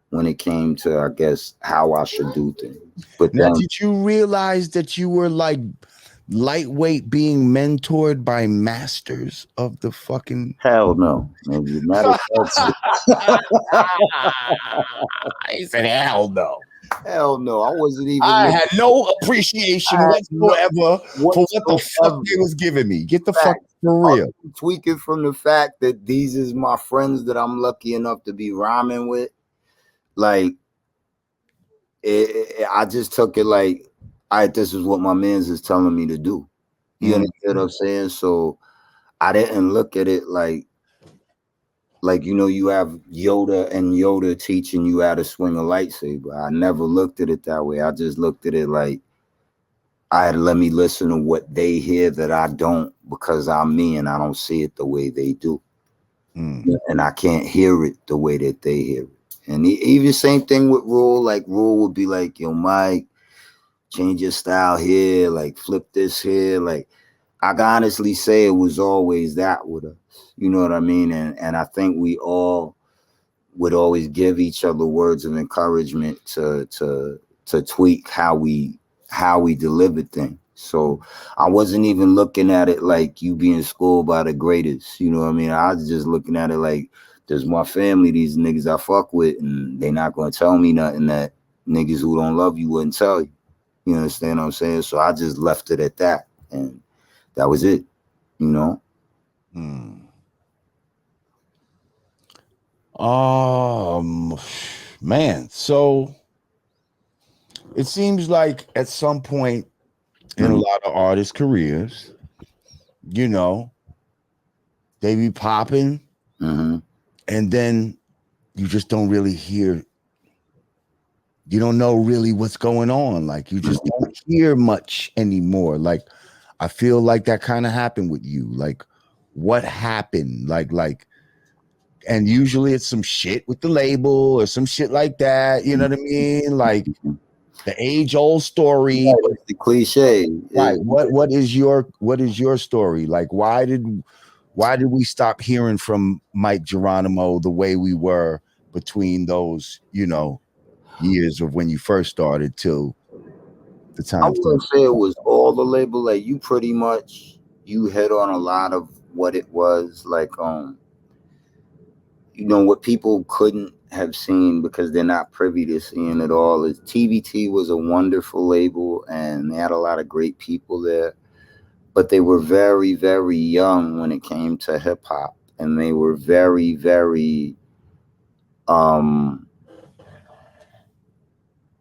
when it came to, I guess, how I should do things. But now, did you realize that you were like lightweight being mentored by masters of the fucking... Hell no. Maybe not. He said, hell no. Hell no. I wasn't even... I had no appreciation whatsoever for what the fuck they was giving me. Get the fuck for real. Tweaking from the fact that these is my friends that I'm lucky enough to be rhyming with. Like, I just took it like, all right, this is what my man's is telling me to do. You understand what I'm saying? So I didn't look at it like, you know, you have Yoda teaching you how to swing a lightsaber. I never looked at it that way. I just looked at it like, let me listen to what they hear that I don't, because I'm me and I don't see it the way they do. And I can't hear it the way that they hear it. And even same thing with Rule. Like Rule would be like, yo, Mike, change your style here, like flip this here. Like I can honestly say it was always that with us. You know what I mean? And I think we all would always give each other words of encouragement to tweak how we delivered things. So I wasn't even looking at it like you being schooled by the greatest. You know what I mean? I was just looking at it like there's my family, these niggas I fuck with, and they not gonna tell me nothing that niggas who don't love you wouldn't tell you. You understand what I'm saying? So I just left it at that, and that was it. You know. Man, so it seems like at some point in a lot of artists' careers, you know, they be popping, and then you just don't really hear. You don't know really what's going on. Like you just don't hear much anymore. Like I feel like that kind of happened with you. Like what happened? Like, and usually it's some shit with the label or some shit like that. You know what I mean? Like the age-old story. Yeah, it's the cliche. Right. What is your story? Like why did we stop hearing from Mike Geronimo the way we were between those, years of when you first started till the time? I wouldn't say it was all the label. Like you pretty much you hit on a lot of what it was. Like what people couldn't have seen because they're not privy to seeing it all is TVT was a wonderful label and they had a lot of great people there, but they were very, very young when it came to hip hop, and they were very, very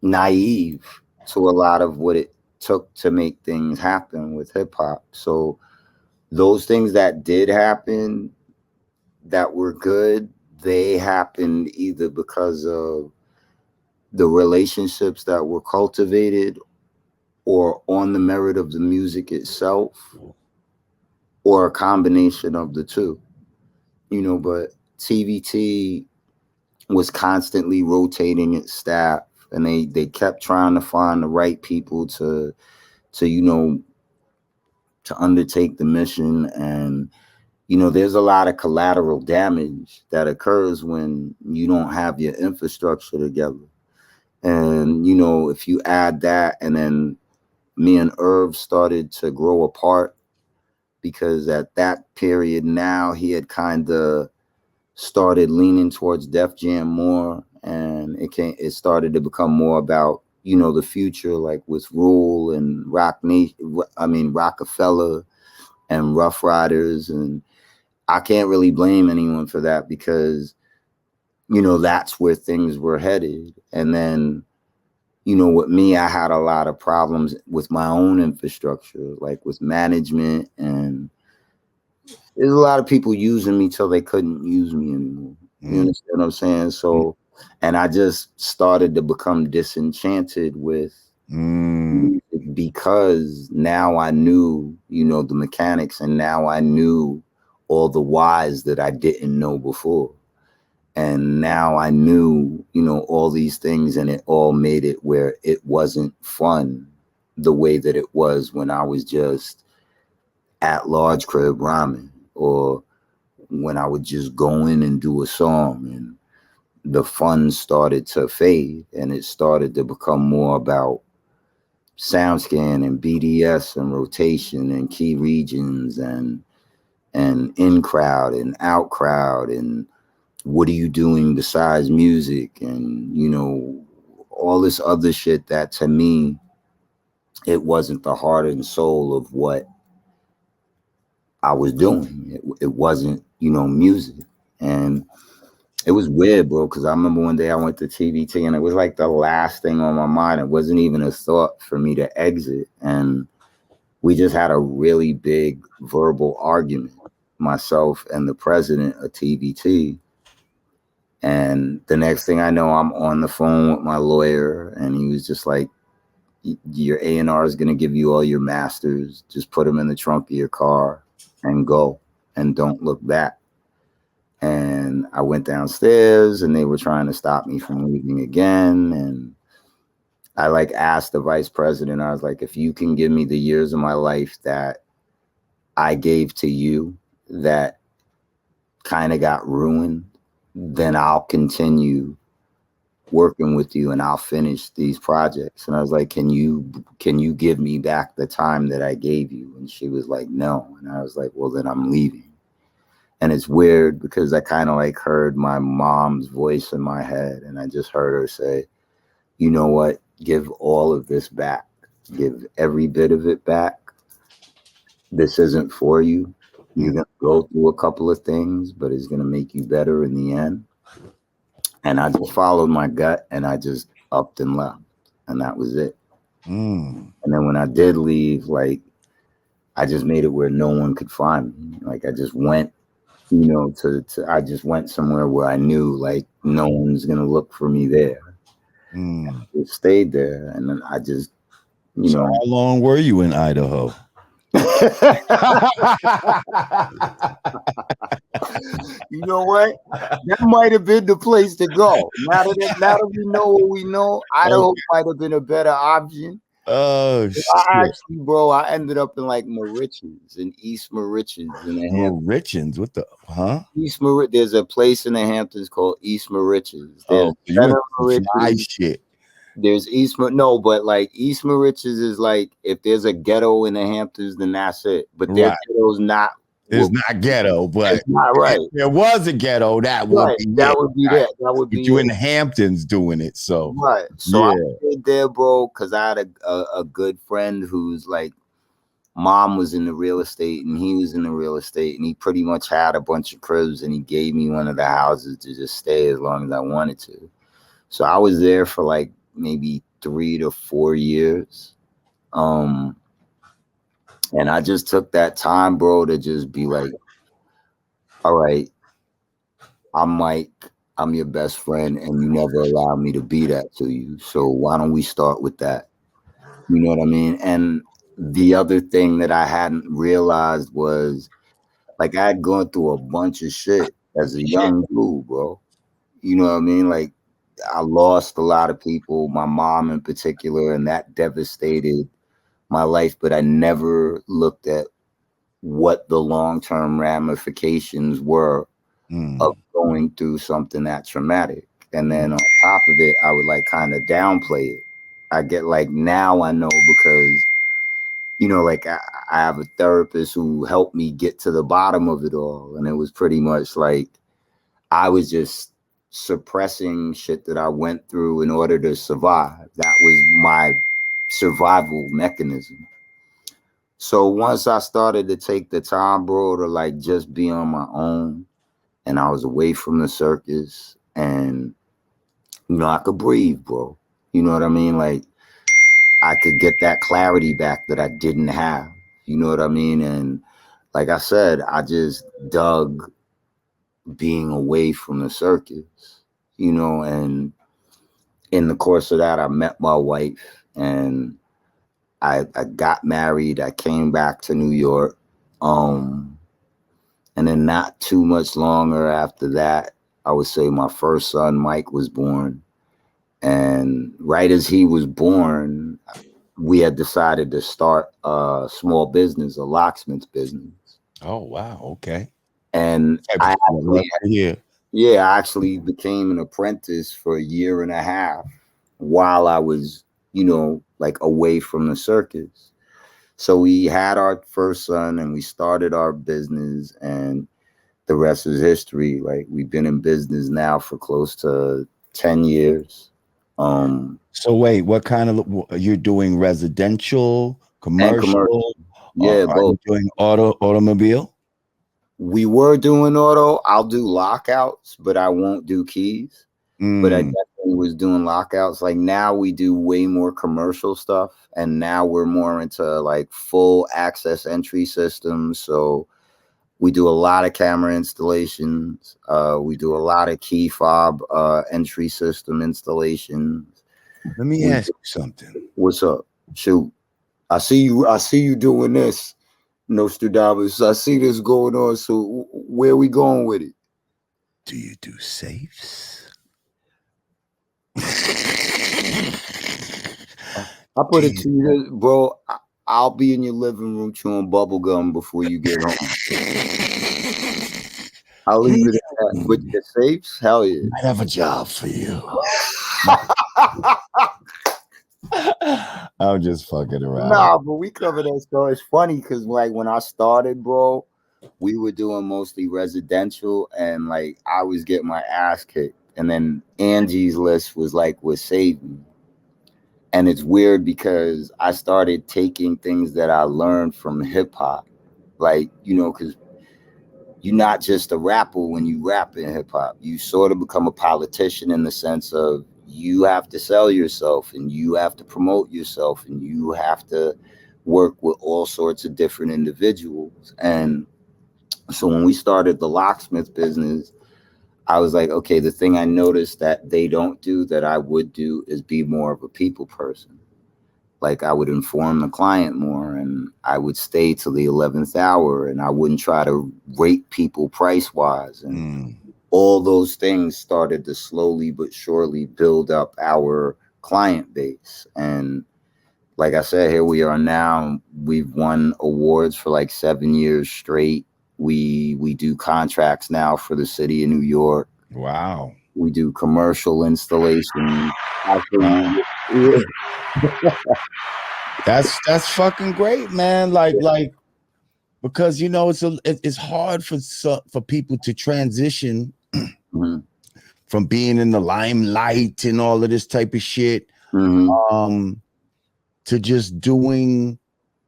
naive to a lot of what it took to make things happen with hip hop. So those things that did happen that were good, they happened either because of the relationships that were cultivated or on the merit of the music itself or a combination of the two, but TVT was constantly rotating its staff, and they kept trying to find the right people to undertake the mission. And there's a lot of collateral damage that occurs when you don't have your infrastructure together. And, if you add that, and then me and Irv started to grow apart because at that period now he had kind of started leaning towards Def Jam more, and it started to become more about, the future, like with Rule and Rockefeller and Rough Riders. And I can't really blame anyone for that because, that's where things were headed. And then, with me, I had a lot of problems with my own infrastructure, like with management, and there's a lot of people using me till they couldn't use me anymore. You understand what I'm saying? So, and I just started to become disenchanted with music because now I knew, the mechanics, and now I knew all the whys that I didn't know before. And now I knew, all these things, and it all made it where it wasn't fun the way that it was when I was just at Large Crib rhyming, or when I would just go in and do a song, and the fun started to fade, and it started to become more about SoundScan and BDS and rotation and key regions and in crowd and out crowd and what are you doing besides music, and all this other shit that to me it wasn't the heart and soul of what I was doing. It wasn't music. And it was weird, bro, because I remember one day I went to TVT and it was like the last thing on my mind. It wasn't even a thought for me to exit, and we just had a really big verbal argument, myself and the president of TVT. And the next thing I know, I'm on the phone with my lawyer, and he was just like, your A&R is going to give you all your masters. Just put them in the trunk of your car and go, and don't look back. And I went downstairs and they were trying to stop me from leaving again. And I like asked the vice president, I was like, if you can give me the years of my life that I gave to you that kind of got ruined, then I'll continue working with you and I'll finish these projects. And I was like, can you give me back the time that I gave you? And she was like, no. And I was like, well, then I'm leaving. And it's weird because I kind of like heard my mom's voice in my head, and I just heard her say, you know what, give all of this back, give every bit of it back. This isn't for you. You're going to go through a couple of things, but it's going to make you better in the end. And I just followed my gut and I just upped and left. And that was it. And then when I did leave, like, I just made it where no one could find me. Like, I just went, you know, I just went somewhere where I knew, like, no one's going to look for me there. I just stayed there. And then I just, you know. How long were you in Idaho? You know what? That might have been the place to go. Now that we know what we know, Idaho might have been a better option. Oh, shit. Actually, bro, I ended up in like Moriches, in East Moriches. Moriches? What the, huh? East Moriches. There's a place in the Hamptons called East Moriches. Oh, you went to fly shit. There's no, but like East Moriches is like, if there's a ghetto in the Hamptons, then that's it. But their ghetto's not. It's not ghetto, but it's not right. If there was a ghetto, that would be that would be that. That would be you in the Hamptons doing it. So right. So I stayed there, bro, because I had a good friend who's like, mom was in the real estate and he was in the real estate, and he pretty much had a bunch of cribs, and he gave me one of the houses to just stay as long as I wanted to. So I was there for like maybe 3 to 4 years. And I just took that time, bro, to just be like, all right, I'm Mike, I'm your best friend, and you never allowed me to be that to you. So why don't we start with that? You know what I mean? And the other thing that I hadn't realized was, like, I had gone through a bunch of shit as a young dude, bro. You know what I mean? Like, I lost a lot of people, my mom in particular, and that devastated my life, but I never looked at what the long-term ramifications were of going through something that traumatic. And then on top of it, I would like kind of downplay it. I get like, now I know because, you know, like I have a therapist who helped me get to the bottom of it all. And it was pretty much like, I was just suppressing shit that I went through in order to survive. That was my survival mechanism. So once I started to take the time, bro, to like just be on my own, and I was away from the circus, and you know, I could breathe, bro. You know what I mean? Like, I could get that clarity back that I didn't have. You know what I mean? And like I said, I just dug being away from the circus, you know, and in the course of that, I met my wife, and I got married. I came back to New York. And then not too much longer after that, I would say my first son, Mike, was born. And right as he was born, we had decided to start a small business, a locksmith's business. Oh, wow. Okay. And I actually became an apprentice for 1.5 years while I was, you know, like away from the circus. So we had our first son and we started our business, and the rest is history. Like, we've been in business now for close to 10 years. So wait, what kind of, you're doing residential, commercial? Yeah, are you doing automobile? We were doing auto. I'll do lockouts, but I won't do keys. But I definitely was doing lockouts. Like, now we do way more commercial stuff, and now we're more into like full access entry systems. So we do a lot of camera installations. We do a lot of key fob entry system installations. Let me ask you something. What's up? Shoot. I see you doing this, Nostradamus. I see this going on. So where are we going with it? Do you do safes? I put it to you, bro. I'll be in your living room chewing bubble gum before you get home. I'll leave it at that. With the safes, hell yeah. I have a job for you. I'm just fucking around. Nah, but we cover that story. It's funny because like when I started, bro, we were doing mostly residential, and like I was getting my ass kicked. And then Angie's List was like what saved me. And it's weird because I started taking things that I learned from hip hop, like because you're not just a rapper when you rap in hip hop. You sort of become a politician in the sense of you have to sell yourself and you have to promote yourself and you have to work with all sorts of different individuals. And so when we started the locksmith business, I was like, okay, the thing I noticed that they don't do that I would do is be more of a people person. Like I would inform the client more and I would stay till the 11th hour and I wouldn't try to rate people price wise. And all those things started to slowly but surely build up our client base. And like I said, here we are now. We've won awards for like 7 years straight. We do contracts now for the city of New York. Wow. We do commercial installation. That's fucking great, man. Like because it's hard for people to transition from being in the limelight and all of this type of shit to just doing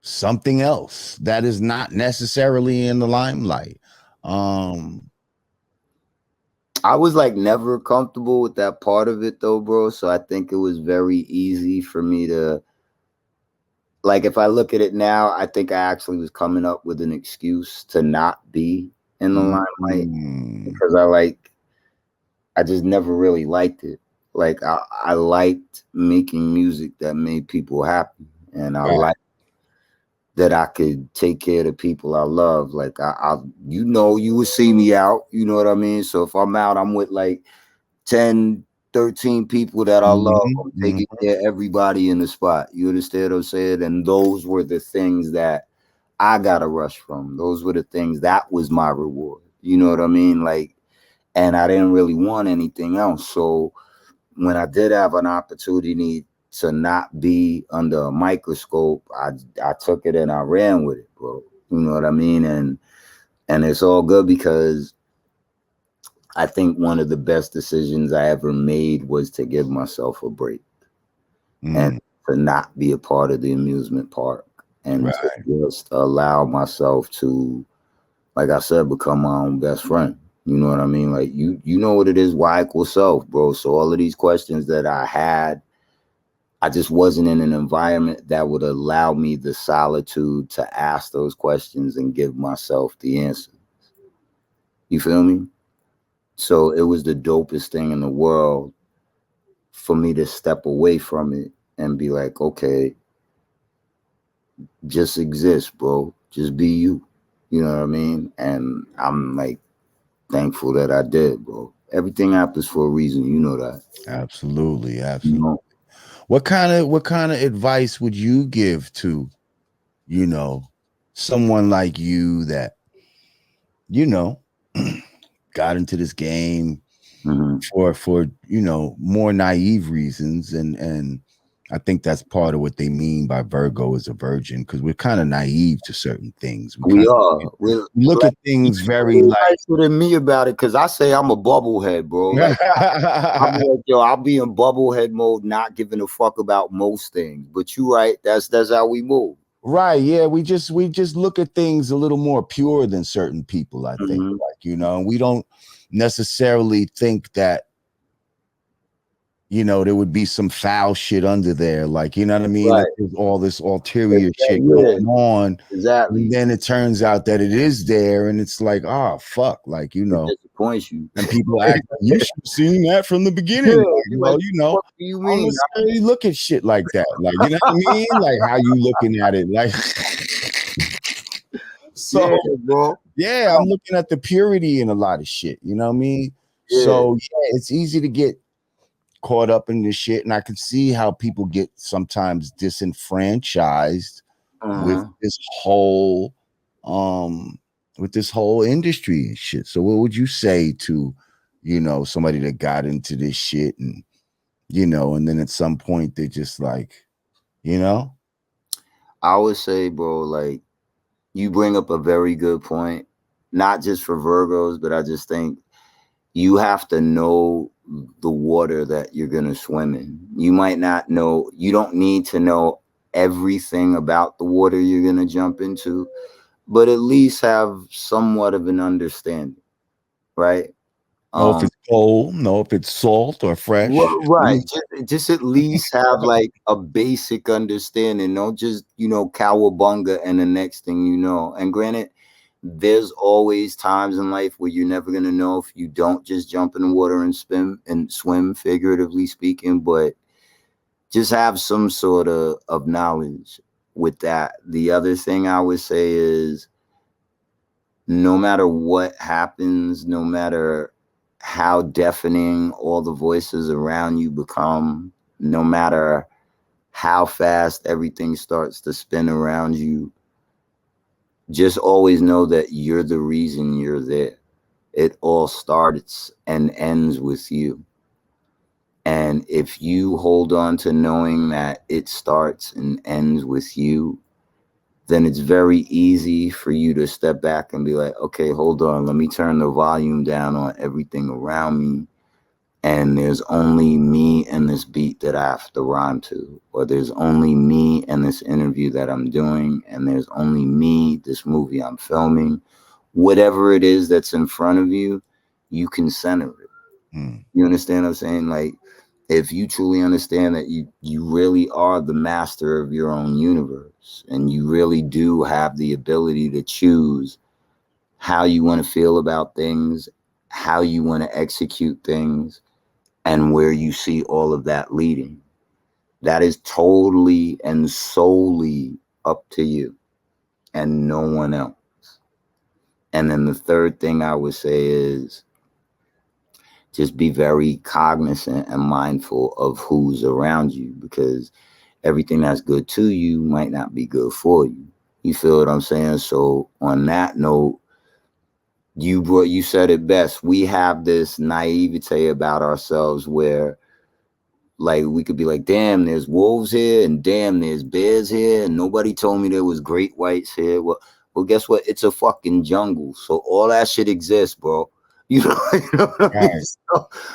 something else that is not necessarily in the limelight. I was like never comfortable with that part of it though, bro. So I think it was very easy for me to, like, if I look at it now, I think I actually was coming up with an excuse to not be in the limelight because I just never really liked it. Like I liked making music that made people happy, and I liked that I could take care of the people I love. Like you would see me out, you know what I mean? So if I'm out, I'm with like 10, 13 people that I love. I'm taking care of everybody in the spot. You understand what I'm saying? And those were the things that I got a rush from. Those were the things that was my reward. You know what I mean? Like, and I didn't really want anything else. So when I did have an opportunity to not be under a microscope, I took it and I ran with it, bro. You know what I mean? And it's all good because I think one of the best decisions I ever made was to give myself a break and to not be a part of the amusement park and to just allow myself to, like I said, become my own best friend. You know what I mean? Like you know what it is, Y equals self, bro. So all of these questions that I had, I just wasn't in an environment that would allow me the solitude to ask those questions and give myself the answers. You feel me? So it was the dopest thing in the world for me to step away from it and be like, okay, just exist, bro. Just be you. You know what I mean? And I'm like thankful that I did, bro. Everything happens for a reason. You know that. Absolutely. You know? What kind of advice would you give to, someone like you that, got into this game for more naive reasons, and I think that's part of what they mean by Virgo is a virgin, because we're kind of naive to certain things. We are. We look at things very like nicer than me about it, because I say I'm a bubblehead, bro. Like, I'm like, yo, I'll be in bubblehead mode, not giving a fuck about most things. But you right, that's how we move. Right, yeah, we just look at things a little more pure than certain people, I think. Like, we don't necessarily think that there would be some foul shit under there, like, you know what I mean? Right. Like, there's all this ulterior shit going on. Exactly. And then it turns out that it is there, and it's like, oh fuck, like, It disappoints you. and people act like you should have seen that from the beginning. Like, well, what do you mean? I don't look at shit like that. Like, you know what I mean? Like, how you looking at it? Like, so bro. yeah, I'm looking at the purity in a lot of shit. You know what I mean? So yeah, it's easy to get caught up in this shit, and I can see how people get sometimes disenfranchised with Uh-huh. this whole industry and shit. So what would you say to, somebody that got into this shit and and then at some point they just like, I would say, bro, like you bring up a very good point, not just for Virgos, but I just think you have to know the water that you're going to swim in. You might not know, you don't need to know everything about the water you're going to jump into, but at least have somewhat of an understanding, right? know if it's cold, know if it's salt or fresh. Right. Just at least have like a basic understanding. Don't just, cowabunga and the next thing you know. And granted, there's always times in life where you're never gonna know if you don't just jump in the water and swim, figuratively speaking, but just have some sort of knowledge with that. The other thing I would say is no matter what happens, no matter how deafening all the voices around you become, no matter how fast everything starts to spin around you, just always know that you're the reason you're there. It all starts and ends with you. And if you hold on to knowing that it starts and ends with you, then it's very easy for you to step back and be like, okay, hold on, let me turn the volume down on everything around me. And there's only me and this beat that I have to rhyme to, or there's only me and this interview that I'm doing, and there's only me, this movie I'm filming. Whatever it is that's in front of you, you can center it. You understand what I'm saying? Like, if you truly understand that you really are the master of your own universe, and you really do have the ability to choose how you want to feel about things, how you want to execute things, and where you see all of that leading, that is totally and solely up to you and no one else. And then the third thing I would say is just be very cognizant and mindful of who's around you, because everything that's good to you might not be good for you. You feel what I'm saying? So on that note, you said it best. We have this naivete about ourselves where like we could be like, damn, there's wolves here, and damn, there's bears here, and nobody told me there was great whites here. Well, guess what? It's a fucking jungle, so all that shit exists, bro. You know what I mean? Right.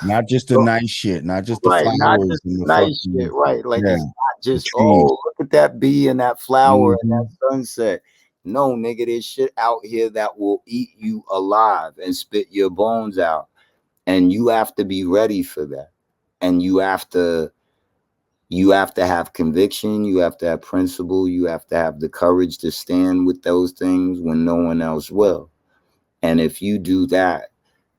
Not just the nice shit, not just the Right, not flowers just and the nice fucking, shit, right? Like yeah, it's not the just, trees. oh, look at that bee and that flower and that Mhm. sunset. No, nigga, there's shit out here that will eat you alive and spit your bones out, and you have to be ready for that. And you have to have conviction, you have to have principle, you have to have the courage to stand with those things when no one else will. And if you do that,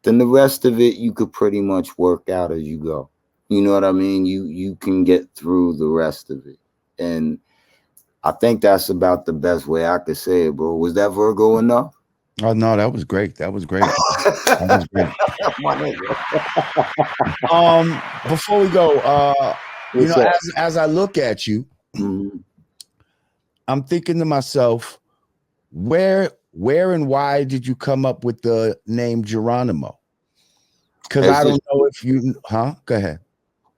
then the rest of it you could pretty much work out as you go. You know what I mean? You can get through the rest of it. And I think that's about the best way I could say it, bro. Was that Virgo enough? Oh no, that was great. That was great. That was great. My nigga. Before we go, What's up? as I look at you, Mhm. I'm thinking to myself, where and why did you come up with the name Geronimo? Because I It's just don't know if you, Go ahead.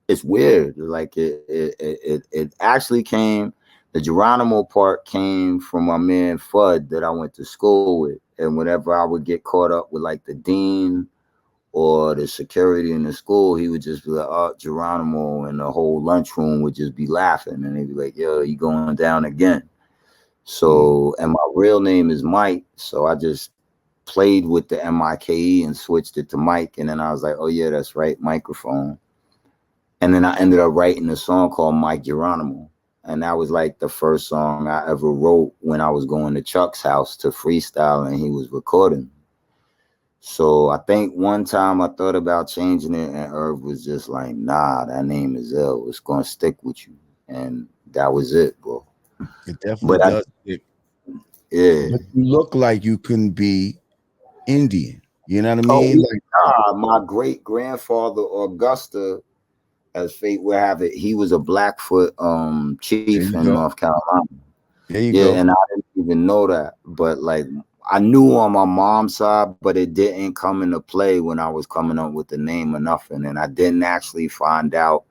it's weird. Like it actually came. The Geronimo part came from my man Fudd that I went to school with, and whenever I would get caught up with like the dean or the security in the school, he would just be like, "Oh, Geronimo," and the whole lunchroom would just be laughing, and they'd be like, "Yo, you going down again?" So, and my real name is Mike, so I just played with the Mike and switched it to Mike, and then I was like, "Oh yeah, that's right, microphone." And then I ended up writing a song called Mike Geronimo. And that was like the first song I ever wrote when I was going to Chuck's house to freestyle and he was recording. So I think one time I thought about changing it and Irv was just like, nah, that name is ill. It's going to stick with you. And that was it, bro. It definitely But does. yeah, But you look like you can be Indian. You know what I Oh, mean? Like, my great grandfather Augusta, as fate would have it, he was a Blackfoot there chief you in go. North Carolina. There you Yeah, go. and I didn't even know that. But like I knew on my mom's side, but it didn't come into play when I was coming up with the name or nothing. And I didn't actually find out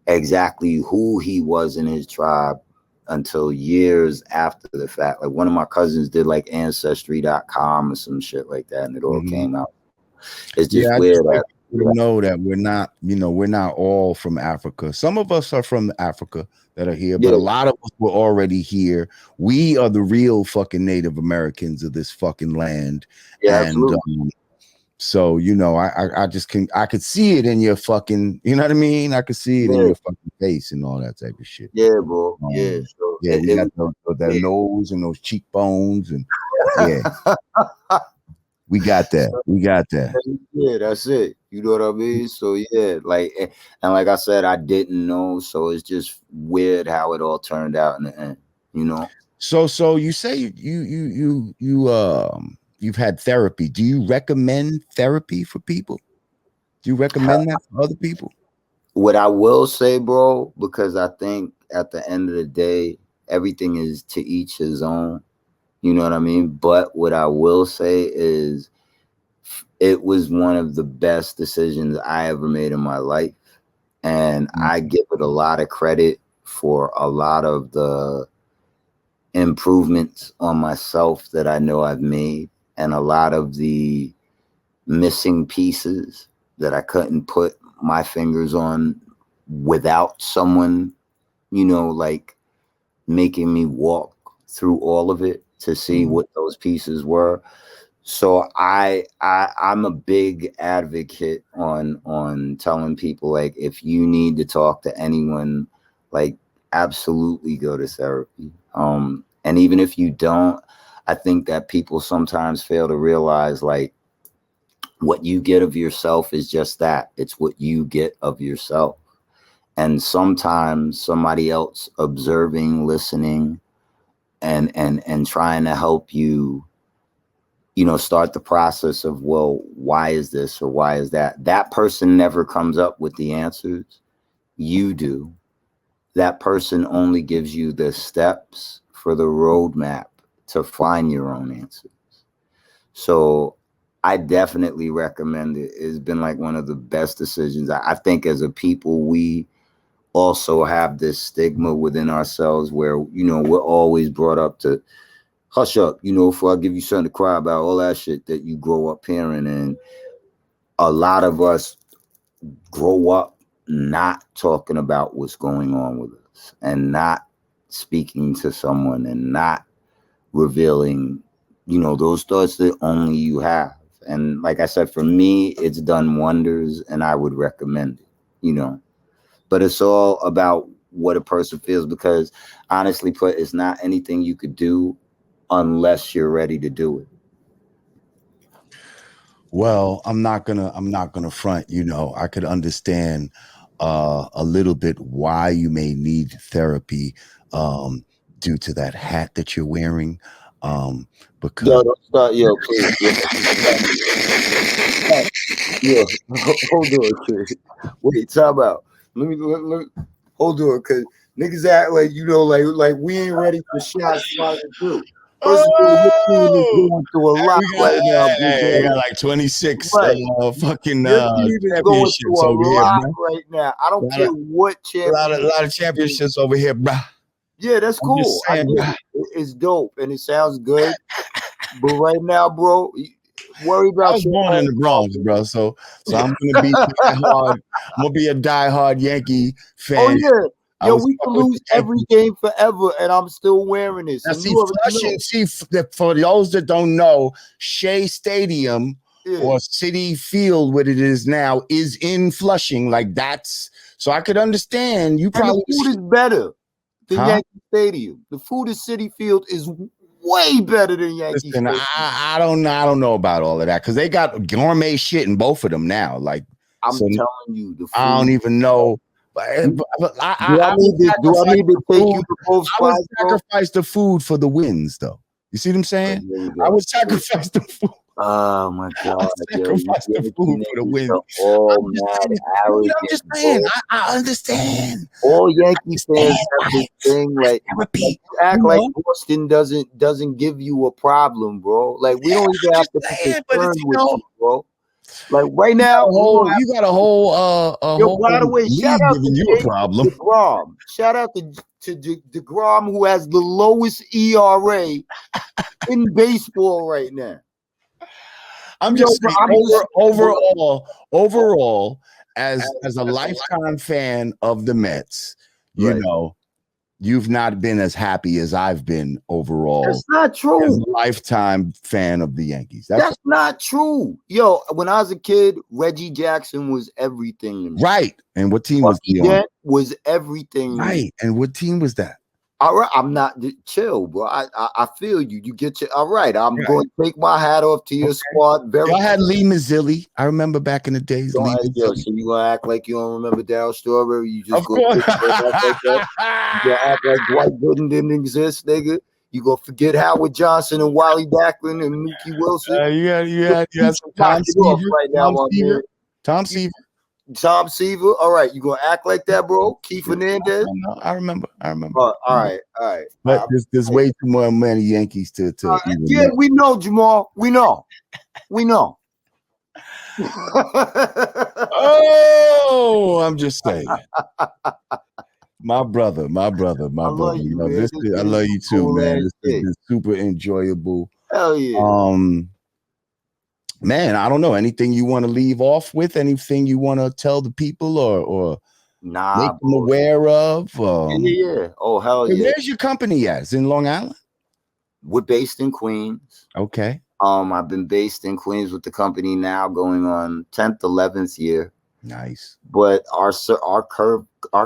exactly who he was in his tribe until years after the fact. Like one of my cousins did like ancestry.com or some shit like that, and it all came out. It's just Yeah, I weird just like that people to know that we're not, we're not all from Africa. Some of us are from Africa that are here, but yeah, a lot of us were already here. We are the real fucking Native Americans of this fucking land. yeah, And absolutely. so, I just I could see it in your fucking, you know what I mean? I could see it in Yeah, your fucking face and all that type of shit. yeah, bro. Yeah. So Yeah, we got that yeah. nose and those cheekbones, and yeah, we got that. We got that. Yeah, that's it. You know what I mean? So yeah, like and like I said, I didn't know, so it's just weird how it all turned out in the end. You know? So you say you've had therapy. Do you recommend therapy for people? Do you recommend that for other people? What I will say, bro, because I think at the end of the day, everything is to each his own. You know what I mean? But what I will say is it was one of the best decisions I ever made in my life. And I give it a lot of credit for a lot of the improvements on myself that I know I've made, and a lot of the missing pieces that I couldn't put my fingers on without someone, like making me walk through all of it to see what those pieces were. So I'm a big advocate on telling people, like, if you need to talk to anyone, like, absolutely go to therapy. And even if you don't, I think that people sometimes fail to realize, like, what you get of yourself is just that. It's what you get of yourself. And sometimes somebody else observing, listening, and trying to help you, start the process of, well, why is this or why is that? That person never comes up with the answers. You do. That person only gives you the steps for the roadmap to find your own answers. So I definitely recommend it. It's been like one of the best decisions. I think as a people, we also have this stigma within ourselves where, we're always brought up to hush up, before I give you something to cry about, all that shit that you grow up hearing. And a lot of us grow up not talking about what's going on with us and not speaking to someone and not revealing, those thoughts that only you have. And like I said, for me, it's done wonders, and I would recommend it, but it's all about what a person feels, because honestly put, it's not anything you could do unless you're ready to do it. Well, I'm not gonna front. I could understand a little bit why you may need therapy due to that hat that you're wearing. Because Yo, don't start, yo, please. Yo, hold on, kid. Wait, time out. Let me hold on, cause niggas act like, like we ain't ready for shots fired too. First of all, your team is oh, going through a lot we got, right now, big we daddy. got like 26 Right. fucking Your team is going championships through a over here, lot bro. right now. I don't A care what lot of, championship. lot of championships over here, bro. Yeah, that's I'm just cool. I saying, get bro. it. It's dope and it sounds good. But right now, bro, worry I about was your born in own the Bronx, problems. bro. So I'm gonna be diehard. I'm gonna be a diehard Yankee Oh fan. yeah. I Yo, was we can fucking with lose the every Yankees. game forever, and I'm still wearing this. Now, And see, you already Flushing, know. for those that don't know, Shea Stadium Yeah. or City Field, what it is now, is in Flushing. Like that's so I could understand. You And the probably food is better than huh? Yankee Stadium. The food at City Field is way better than Yankee Listen, Stadium. I don't know. I don't know about all of that because they got gourmet shit in both of them now. Like, I'm so telling you, the I don't food. even know. But Do I I would do I sacrifice need to the take you food. to both I would spots, bro? sacrifice the food for the wins, though. You see what I'm Right, saying? here we I go. would sacrifice the food. Oh my God! Yo, you Sacrifice the Yankee food for the niggas win. are all I'm just mad saying. arrogant, I'm just saying. bro. I understand. All Yankee fans Understand have this life. thing like Therapy. you act You like know. Boston doesn't give you a problem, bro. Like we Yeah, don't even I'm have just to be saying. But it's concerned with you, bro. Like right you got now, a we whole don't have. a Yo, whole by the way, shout league out to giving you a Jacob problem. DeGrom. Shout out to DeGrom, who has the lowest ERA in baseball right now. I'm Yo, just but saying, I'm just overall, as a lifetime fan of the Mets, you right. know, you've not been as happy as I've been overall That's not as true. a lifetime fan of the Yankees. That's not true. Yo, when I was a kid, Reggie Jackson was everything to me. right. And what team was Bucky he on? Dent was everything to me. Right. And what team was that? All right, I'm not chill, bro. I feel you. You get your all right. I'm Right. going to take my hat off to your squad. Very Y'all had Lee Mazzilli. I remember back in the days. Yo, Lee so Mazzilli. you gonna act like you don't remember Darryl Strawberry? You just Of go course. act like that. You gonna act like Dwight Gooden didn't exist, nigga? You gonna forget Howard Johnson and Wally Backlund and Mookie Wilson? You had some Knock Tom it off Seaver. right now, my man. Tom Seaver. Tom Seaver. All right, you gonna act like that, bro? Keith Hernandez. I remember. All right. But there's way too many Yankees to even yeah, know. we know, Jamal. We know. Oh, I'm just saying. My brother. I love you, man. I love you too, cool man. ass This has shit. been super enjoyable. Hell yeah. Man, I don't know. Anything you want to leave off with? Anything you want to tell the people or Nah, make them bro. aware of? Yeah. Oh, hell yeah. Where's your company at? Is it in Long Island? We're based in Queens. Okay. I've been based in Queens with the company now going on 10th, 11th year. Nice. But our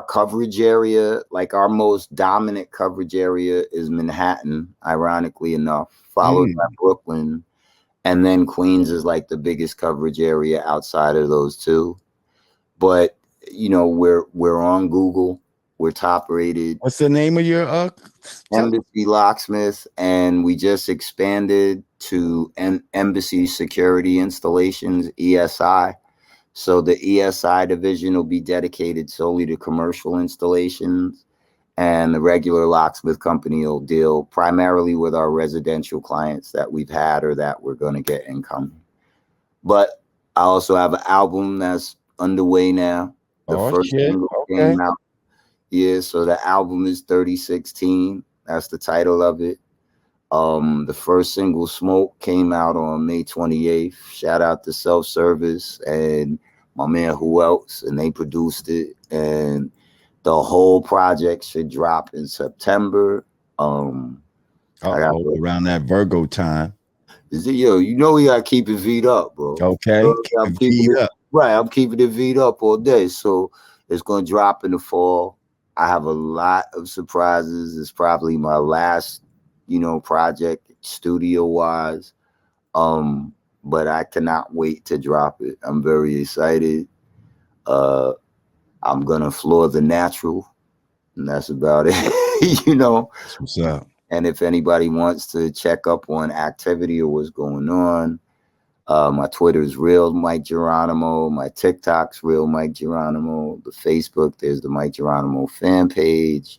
coverage area, like our most dominant coverage area is Manhattan, ironically enough, followed by Brooklyn. And then Queens is like the biggest coverage area outside of those two. But, you know, we're on Google. We're top rated. What's the name of your Embassy Locksmith, and we just expanded to Embassy Security Installations, ESI. So the ESI division will be dedicated solely to commercial installations, and the regular locksmith company will deal primarily with our residential clients that we've had or that we're going to get incoming. But I also have an album that's underway now. The first single came out. Yeah, so the album is 3016. That's the title of it. The first single, Smoke, came out on May 28th. Shout out to Self Service and my man Who Else, and they produced it. And the whole project should drop in September. around that Virgo time. Yo, you know we gotta keep it V'd up, bro. Okay. I'm keeping it right. I'm keeping it V'd up all day. So it's gonna drop in the fall. I have a lot of surprises. It's probably my last, project studio wise. But I cannot wait to drop it. I'm very excited. I'm gonna floor the natural, and that's about it. That's what's up. And if anybody wants to check up on activity or what's going on, my Twitter is Real Mike Geronimo. My TikTok's Real Mike Geronimo. The Facebook, there's the Mike Geronimo fan page.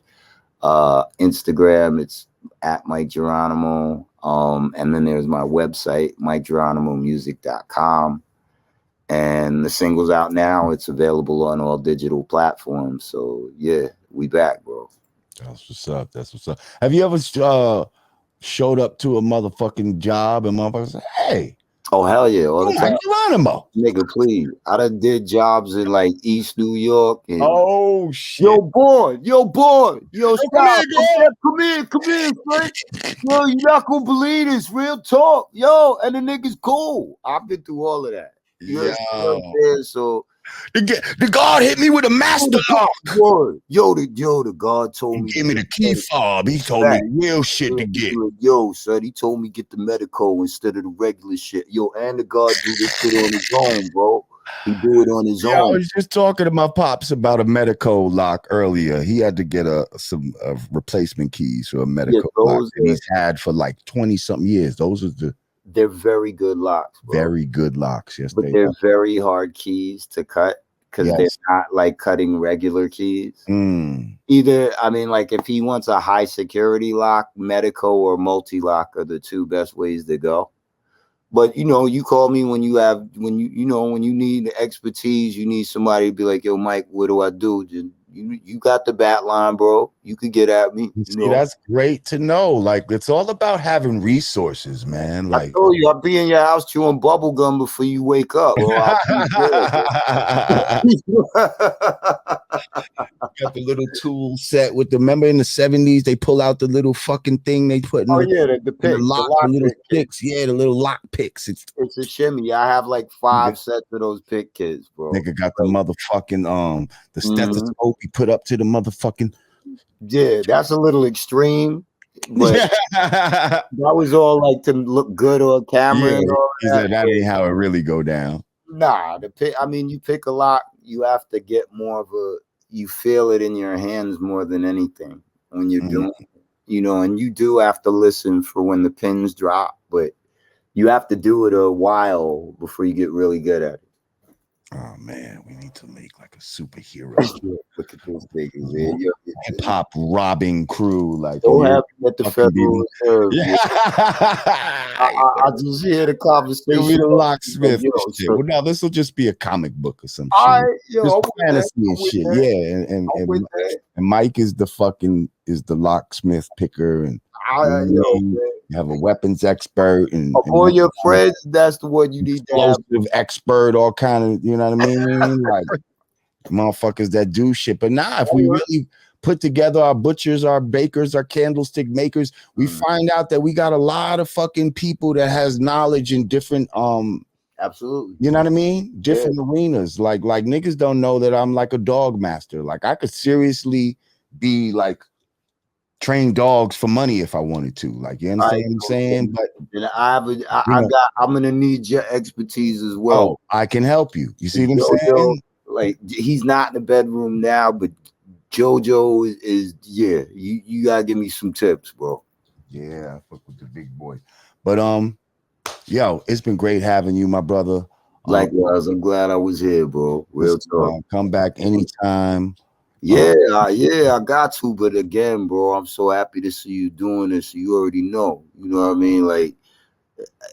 Instagram, it's at Mike Geronimo. And then there's my website, MikeGeronimoMusic.com. And the single's out now. It's available on all digital platforms. So yeah, we back, bro. That's what's up. Have you ever showed up to a motherfucking job and motherfuckers say, hey? Oh, hell yeah. All the time. Geronimo. Nigga, please. I done did jobs in like East New York. And, oh, shit. Yo, boy. Yo, stop. Come here, son. Yo, you're not going to believe this. Real talk. Yo, and the nigga's cool. I've been through all of that. You know, so the guard hit me with a master lock. The guard told me. Give me the key fob. He told me real shit to get. Yo, son, he told me get the medical instead of the regular shit. Yo, and the guard do this shit on his own, bro. He do it on his own. I was just talking to my pops about a medical lock earlier. He had to get some replacement keys for a medical lock that he's had for like 20-something years. Those are the they're very good locks, bro. Very good locks. Yes, But they they're are. very hard keys to cut because they're Yes. not like cutting regular keys. Mm. Either, I mean, like if he wants a high security lock, Medico or multi-lock are the two best ways to go. But you call me when you need expertise, you need somebody to be like, yo, Mike, what do I do? You got the bat line, bro. You could get at me. See, that's great to know. Like, it's all about having resources, man. I Like, told you, I'll be in your house chewing bubble gum before you wake up. Bro. I'll be got the little tool set with remember in the 70s, they pull out the little fucking thing they put in the pick, lock, the little picks. Yeah, the little lock picks. It's a shimmy. I have like 5 sets of those pick kits, bro. Nigga got the motherfucking the stethoscope he put up to the motherfucking. Yeah, that's a little extreme. But that was all like to look good on camera. Yeah, and all that ain't how it really go down. Nah, you pick a lock, you have to get more of you feel it in your hands more than anything when you're doing it, and you do have to listen for when the pins drop, but you have to do it a while before you get really good at it. Oh man, we need to make like a superhero. Look at those niggas, man. Hip hop robbing crew, like so happy at the Federal Reserve. Yeah. I just hear the conversation. Be the locksmith. Well, no, this will just be a comic book or some shit. Right, just fantasy and shit. Yeah, and Mike is the locksmith picker, and you have a weapons expert and all your friends. That's the one you need to have. Explosive expert, all kind of, you know what I mean? Like motherfuckers that do shit. But if we really put together our butchers, our bakers, our candlestick makers, we find out that we got a lot of fucking people that has knowledge in different absolutely, you know what I mean? Different arenas. Like niggas don't know that I'm like a dog master. Like I could seriously be like train dogs for money if I wanted to. Like, you understand what I'm saying? But I'm gonna need your expertise as well. Oh, I can help you. You see what I'm saying? Like he's not in the bedroom now, but JoJo is you gotta give me some tips, bro. Yeah, I fuck with the big boy. But yo, it's been great having you, my brother. Likewise, I'm glad I was here, bro. Real talk. Come back anytime. Yeah, I got to. But again, bro, I'm so happy to see you doing this. You already know. You know what I mean? Like,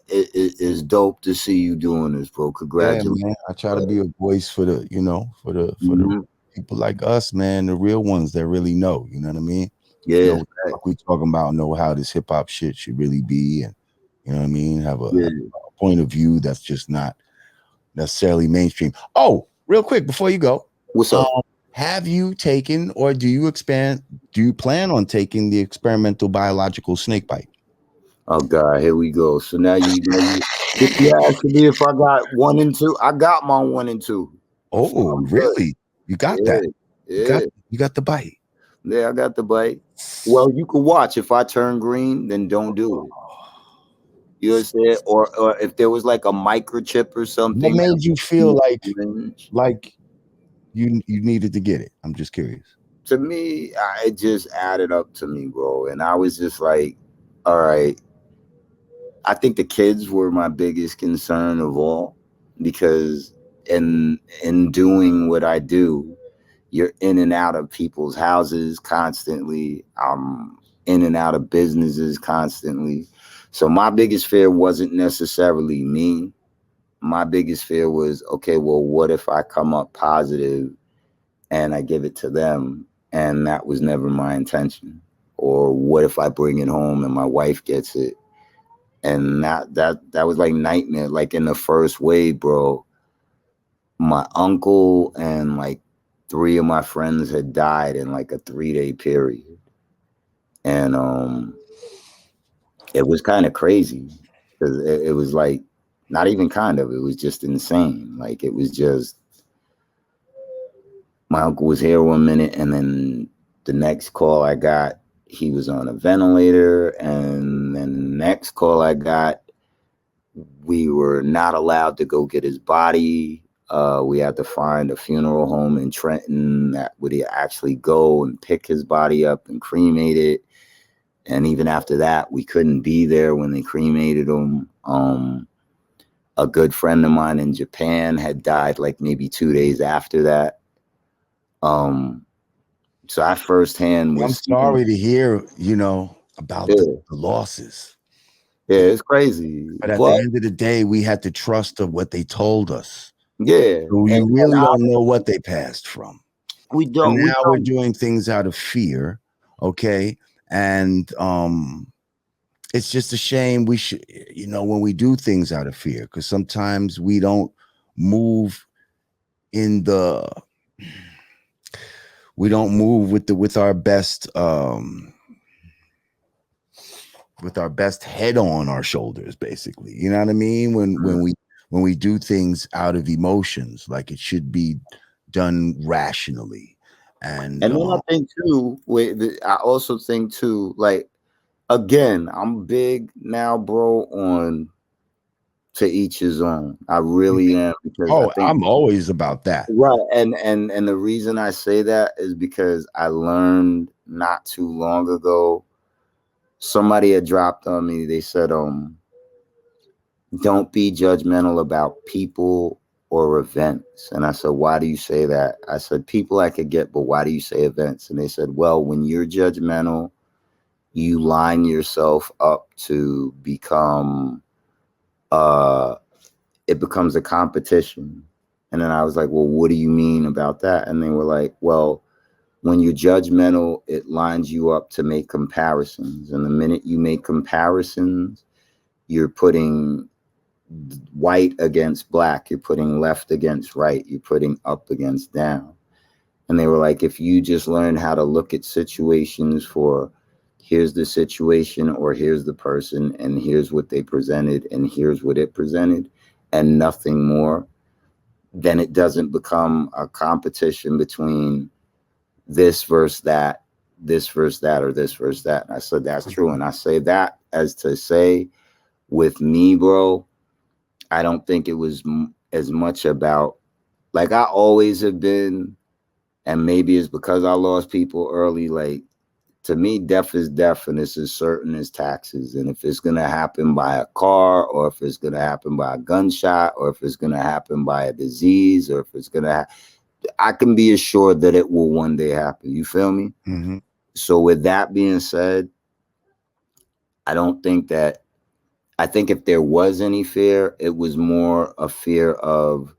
it's dope to see you doing this, bro. Congratulations. Yeah, man. I try to be a voice for the, for the people like us, man, the real ones that really know. You know what I mean? Yeah. What we talking about, know how this hip hop shit should really be, and you know what I mean? Have a point of view that's just not necessarily mainstream. Oh, real quick before you go, what's up? Have you taken, or do you plan on taking the experimental biological snake bite? Oh God, here we go. So now you asking me if I got 1 and 2. I got my 1 and 2. Oh, really? You got that? Yeah. You got the bite. Yeah, I got the bite. Well, you can watch. If I turn green, then don't do it. You understand? Or if there was like a microchip or something. What made you feel like you needed to get it? I'm just curious. To me, it just added up to me, bro. And I was just like, all right. I think the kids were my biggest concern of all, because in doing what I do, you're in and out of people's houses constantly. I'm in and out of businesses constantly. So my biggest fear wasn't necessarily me. My biggest fear was, okay, well, what if I come up positive and I give it to them and that was never my intention? Or what if I bring it home and my wife gets it? And that was like nightmare. Like in the first wave, bro, my uncle and like 3 of my friends had died in like a 3-day period. And it was kind of crazy, because it was like, not even kind of, it was just insane. Like, it was just, my uncle was here 1 minute, and then the next call I got, he was on a ventilator, and then the next call I got, we were not allowed to go get his body. We had to find a funeral home in Trenton that would actually go and pick his body up and cremate it. And even after that, we couldn't be there when they cremated him. A good friend of mine in Japan had died like maybe 2 days after that. So I firsthand I'm was sorry to hear, about yeah, the losses. yeah, it's crazy. But at the But end of the day, we had to trust of what they told us. yeah, So and you really don't know what they passed from. we And don't, we now we're don't. doing things out of fear. Okay. And it's just a shame we should, when we do things out of fear, because sometimes we don't move in the we don't move with our best head on our shoulders, basically. You know what I mean? When we do things out of emotions, like it should be done rationally. And And then I think too, I also think too, like, again, I'm big now, bro, on to each his own. I really am, because I think I'm always about that. right. And the reason I say that is because I learned not too long ago. Somebody had dropped on me. They said, don't be judgmental about people or events. And I said, why do you say that? I said, people I could get, but why do you say events? And they said, well, when you're judgmental, you line yourself up to become it becomes a competition. And then I was like, well, what do you mean about that? And they were like, well, when you're judgmental, it lines you up to make comparisons. And the minute you make comparisons, you're putting white against black, you're putting left against right, you're putting up against down. And they were like, if you just learn how to look at situations for here's the situation, or here's the person, and here's what they presented, and here's what it presented, and nothing more, then it doesn't become a competition between this versus that, this versus that, or this versus that. And I said, that's true. And I say that as to say, with me, bro, I don't think it was as much about, like, I always have been, and maybe it's because I lost people early, like, to me, death is death, and it's as certain as taxes. And if it's going to happen by a car, or if it's going to happen by a gunshot, or if it's going to happen by a disease, or if it's going to I can be assured that it will one day happen. You feel me? Mm-hmm. So with that being said, I think if there was any fear, it was more a fear of,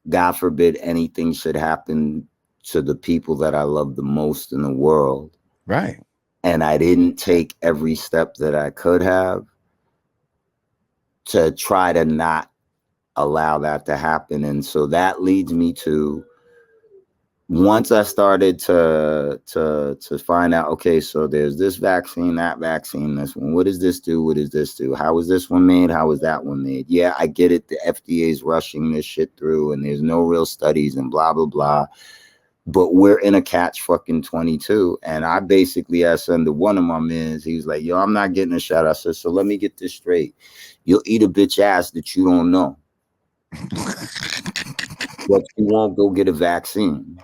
God forbid, anything should happen to the people that I love the most in the world. Right. And I didn't take every step that I could have to try to not allow that to happen. And so that leads me to, once I started to find out, okay, so there's this vaccine, this one. What does this do? What does this do? How was this one made? How was that one made? Yeah, I get it. The FDA is rushing this shit through, and there's no real studies and blah, blah, blah. But we're in a catch fucking 22. And I basically asked under one of my men, he was like, yo, I'm not getting a shot. I said, so let me get this straight. You'll eat a bitch ass that you don't know, but you won't go get a vaccine.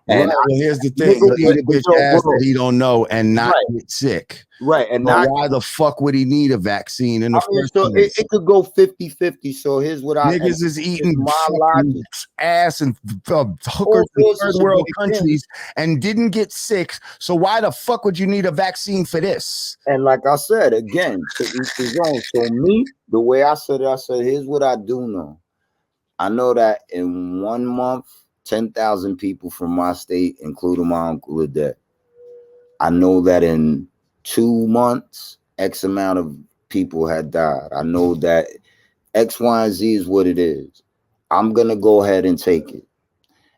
And well, here's the thing. He'll eat a bitch ass that he don't know and not get sick. Right. And but why the fuck would he need a vaccine in the first place? It could go 50-50. So here's what niggas is eating fucking ass and hookers in third world countries and didn't get sick. So why the fuck would you need a vaccine for this? And like I said, again, to each his own. So me, the way I said it, here's what I do know. I know that in 1 month, 10,000 people from my state, including my uncle, are dead. I know that in 2 months, X amount of people had died. I know that X, Y, and Z is what it is. I'm going to go ahead and take it.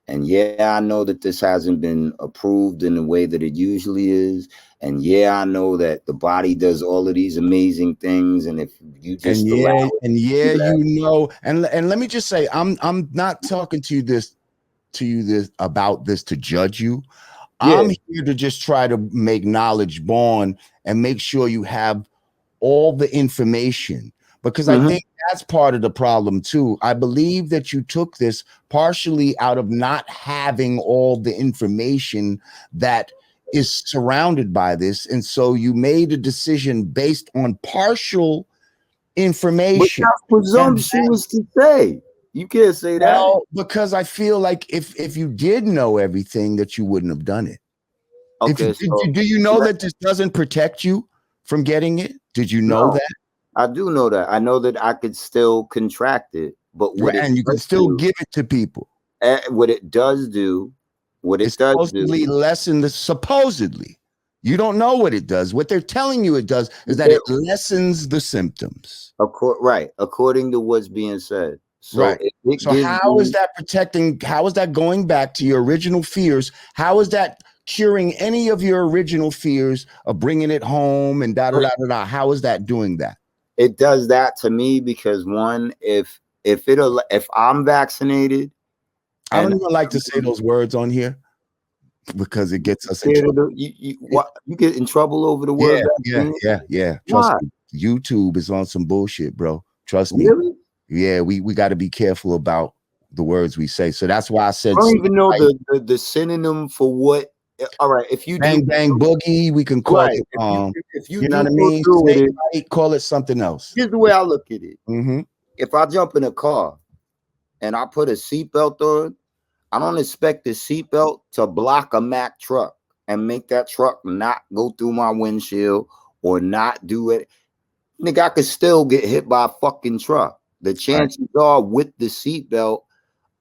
And yeah, I know that this hasn't been approved in the way that it usually is. And yeah, I know that the body does all of these amazing things. And if you just you know, and let me just say, I'm not talking to you this about this to judge you. Yeah. I'm here to just try to make knowledge born and make sure you have all the information, because I think that's part of the problem too. I believe that you took this partially out of not having all the information that is surrounded by this, and so you made a decision based on partial But information. that's presumptuous to say. You can't say that. Well, because I feel like if you did know everything, that you wouldn't have done it. Okay, Do you know that this doesn't protect you from getting it? Did you know No. that? I do know that. I know that I could still contract it, but And you can still give it to people. What it does do, It's supposedly lessen the supposedly. You don't know what it does. What they're telling you it does is that it lessens the symptoms. Right, according to what's being said. So right. So how is that protecting? How is that going back to your original fears? How is that curing any of your original fears of bringing it home and da da da da da? How is that doing that? It does that to me because one, if I'm vaccinated, I don't even like to say those words on here because it gets us in trouble. You get in trouble over the word. Yeah. Trust me, YouTube is on some bullshit, bro. Trust me. Really? Yeah, we got to be careful about the words we say. So that's why I said I don't even know the synonym for what. All right, if you bang bang boogie, we can call it. If you know what I mean? Call it something else. Here's the way I look at it. Mm-hmm. If I jump in a car and I put a seatbelt on, I don't expect the seatbelt to block a Mack truck and make that truck not go through my windshield or not do it. Nigga, I could still get hit by a fucking truck. The chances are with the seatbelt,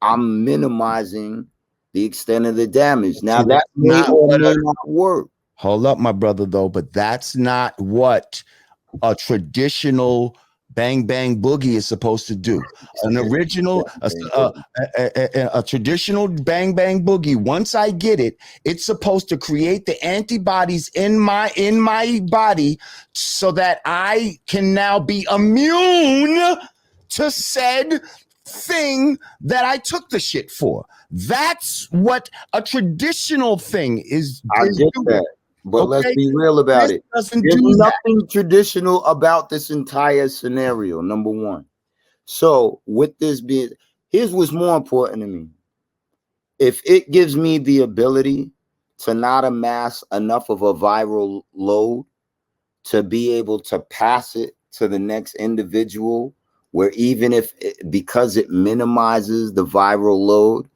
I'm minimizing the extent of the damage. Now that may or may not work. Hold up, my brother, though, but that's not what a traditional bang bang boogie is supposed to do. An original, a traditional bang bang boogie, once I get it, it's supposed to create the antibodies in my body so that I can now be immune to said thing that I took the shit for. That's what a traditional thing is. I get that. But let's be real about it. There's nothing traditional about this entire scenario, number one. So with this being, here's what's more important to me. If it gives me the ability to not amass enough of a viral load to be able to pass it to the next individual, where even if because it minimizes the viral load,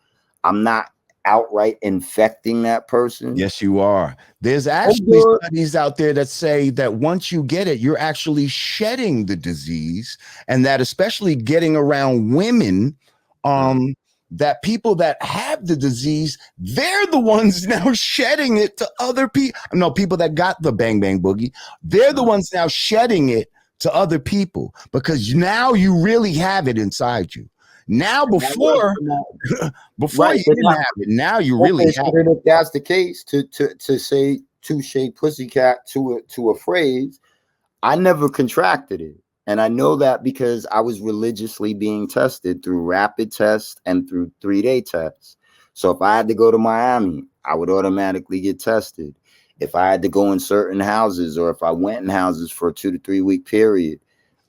I'm not outright infecting that person. Yes, you are. There's actually studies out there that say that once you get it, you're actually shedding the disease, and that especially getting around women, that people that have the disease, they're the ones now shedding it to other people. No, people that got the bang bang boogie, they're the ones now shedding it to other people because now you really have it inside you. Now before you didn't have it. Now you really have it. If that's the case, to say touche pussycat to a phrase, I never contracted it. And I know that because I was religiously being tested through rapid tests and through 3-day tests. So if I had to go to Miami, I would automatically get tested. If I had to go in certain houses or if I went in houses for a 2 to 3 week period,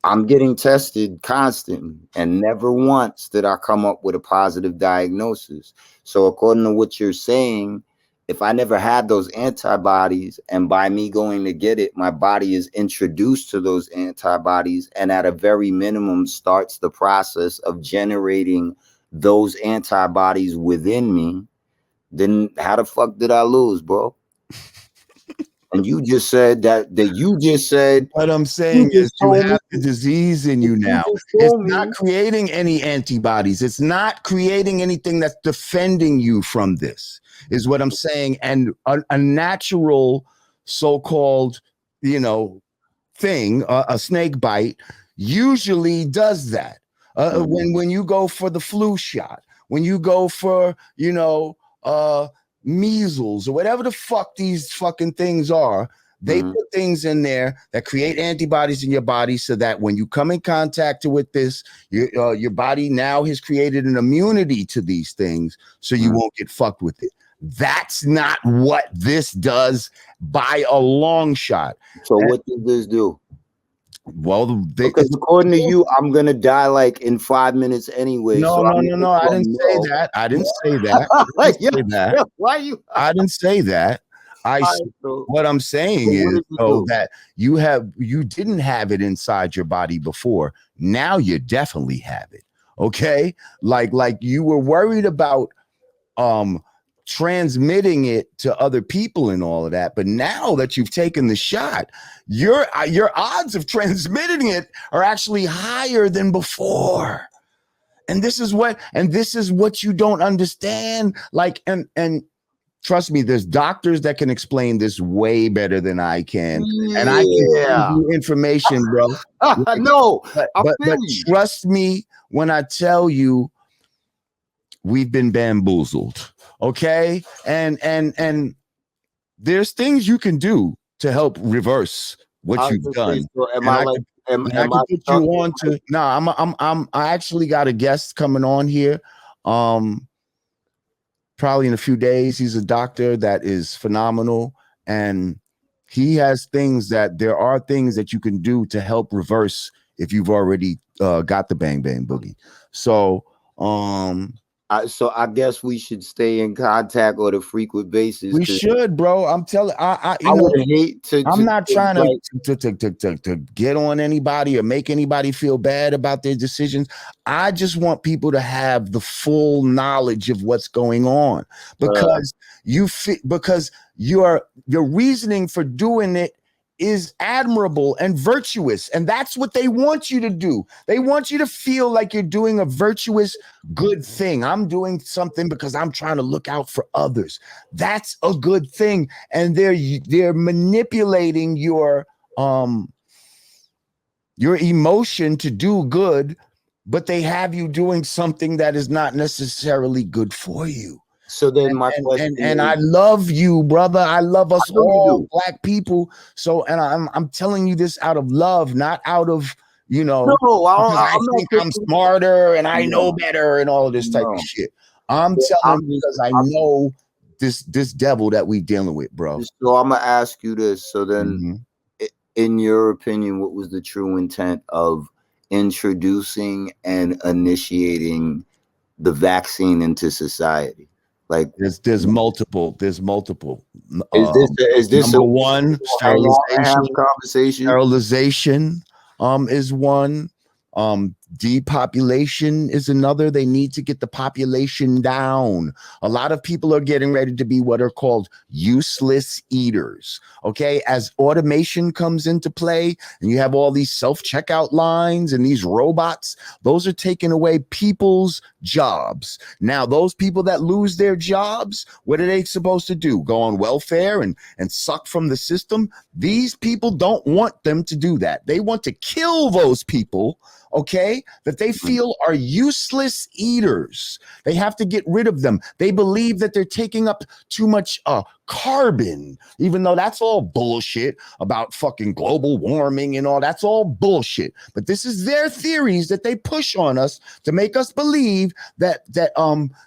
I'm getting tested constantly, and never once did I come up with a positive diagnosis. So according to what you're saying, if I never had those antibodies and by me going to get it, my body is introduced to those antibodies and at a very minimum starts the process of generating those antibodies within me, then how the fuck did I lose, bro? And you just said that you just said. What I'm saying is you have the disease in you now. It's not creating any antibodies. It's not creating anything that's defending you from this, is what I'm saying. And a natural so-called, thing, a snake bite, usually does that. When you go for the flu shot, when you go for, measles or whatever the fuck these fucking things are, they put things in there that create antibodies in your body so that when you come in contact with this, your body now has created an immunity to these things so you won't get fucked with it. That's not what this does by a long shot. So what does this do? Well, because according to you, I'm gonna die like in 5 minutes anyway. No. I didn't say that. I didn't say that. Why you? I didn't say that. I All s- right, so what I'm saying what is did you though do? that you didn't have it inside your body before. Now you definitely have it. Okay? Like you were worried about um transmitting it to other people and all of that, but now that you've taken the shot, your odds of transmitting it are actually higher than before. And this is what you don't understand. Like, and trust me, there's doctors that can explain this way better than I can, and I can give Yeah. you information, bro. Like, No, but I but feel but you. trust me when I tell you we've been bamboozled. Okay, and there's things you can do to help reverse I what was you've gonna say, done, so am and I I like could and I am I could put you stuck in on to. No, I actually got a guest coming on here. Um, Probably in a few days. He's a doctor that is phenomenal, and he has things that there are things that you can do to help reverse if you've already got the bang bang boogie. So so I guess we should stay in contact on a frequent basis we because should, bro. I'm telling I would hate I'm not trying like to get on anybody or make anybody feel bad about their decisions. I just want people to have the full knowledge of what's going on because because your reasoning for doing it is admirable and virtuous, and that's what they want you to do. They want you to feel like you're doing a virtuous good thing. I'm doing something because I'm trying to look out for others. That's a good thing, and they're manipulating your emotion to do good, but they have you doing something that is not necessarily good for you. so then my And question I is, love you, brother. I love I us know you all, do. black people. So, and I'm telling you this out of love, not out of No, because I I'm not think I'm tripping. smarter and I know No, better and all of this type of no. shit. I'm But telling because I know this devil that we dealing with, bro. so I'm gonna ask you this. So then, Mhm. in your opinion, what was the true intent of introducing and initiating the vaccine into society? Like, There's multiple. There's multiple. is this a Number one, hang out and have sterilization. conversation? Sterilization is one. Depopulation is another. They need to get the population down. A lot of people are getting ready to be what are called useless eaters. Okay, as automation comes into play and you have all these self-checkout lines and these robots, those are taking away people's jobs. Now, those people that lose their jobs, what are they supposed to do? Go on welfare and suck from the system? These people don't want them to do that. They want to kill those people, okay, that they feel are useless eaters. They have to get rid of them. They believe that they're taking up too much carbon, even though that's all bullshit about fucking global warming and all. That's all bullshit. But this is their theories that they push on us to make us believe that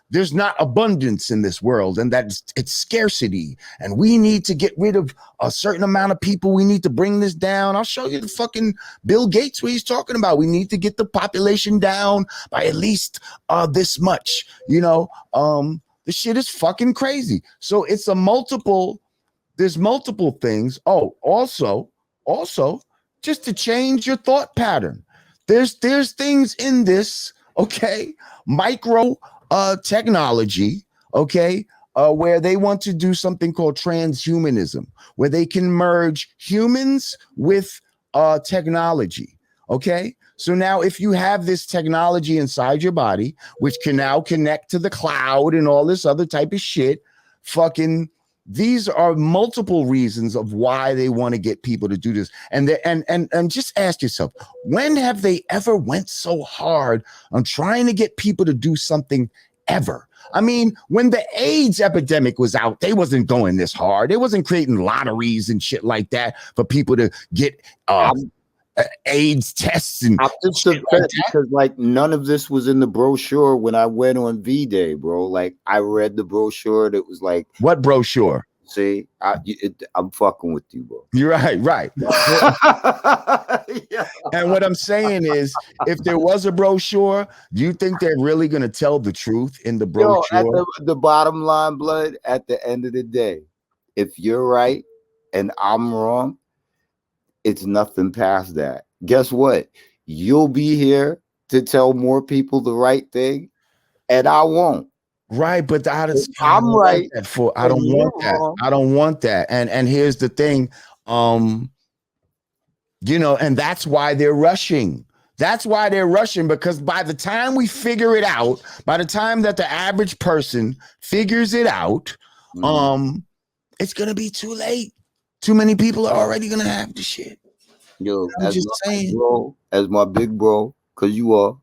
there's not abundance in this world and that it's scarcity, and we need to get rid of a certain amount of people. We need to bring this down. I'll show you the fucking Bill Gates what he's talking about. We need to get the population down by at least this much. The shit is fucking crazy. So it's there's multiple things. Oh, also, just to change your thought pattern. There's things in this, okay, micro technology, okay, where they want to do something called transhumanism, where they can merge humans with technology. Okay. So now if you have this technology inside your body, which can now connect to the cloud and all this other type of shit, fucking these are multiple reasons of why they want to get people to do this. And just ask yourself, when have they ever went so hard on trying to get people to do something ever? I mean, when the AIDS epidemic was out, they wasn't going this hard. They wasn't creating lotteries and shit like that for people to get AIDS tests and I'm just shit upset like that. because like none of this was in the brochure when I went on V-Day, bro. Like I read the brochure that was like, What brochure? see, I'm fucking with you, bro. You're right. Yeah. And what I'm saying is, if there was a brochure, do you think they're really going to tell the truth in the Yo, brochure? at the bottom line, blood, at the end of the day, if you're right and I'm wrong, it's nothing past that. Guess what? You'll be here to tell more people the right thing, and I won't. Right, but I If don't I'm want right that for. I and don't you're want that. wrong. I don't want that. And here's the thing, and that's why they're rushing. That's why they're rushing, because by the time we figure it out, by the time that the average person figures it out, it's gonna be too late. Too many people are already gonna have the shit. Yo, I'm as just my saying. bro, as my big bro, cause you are.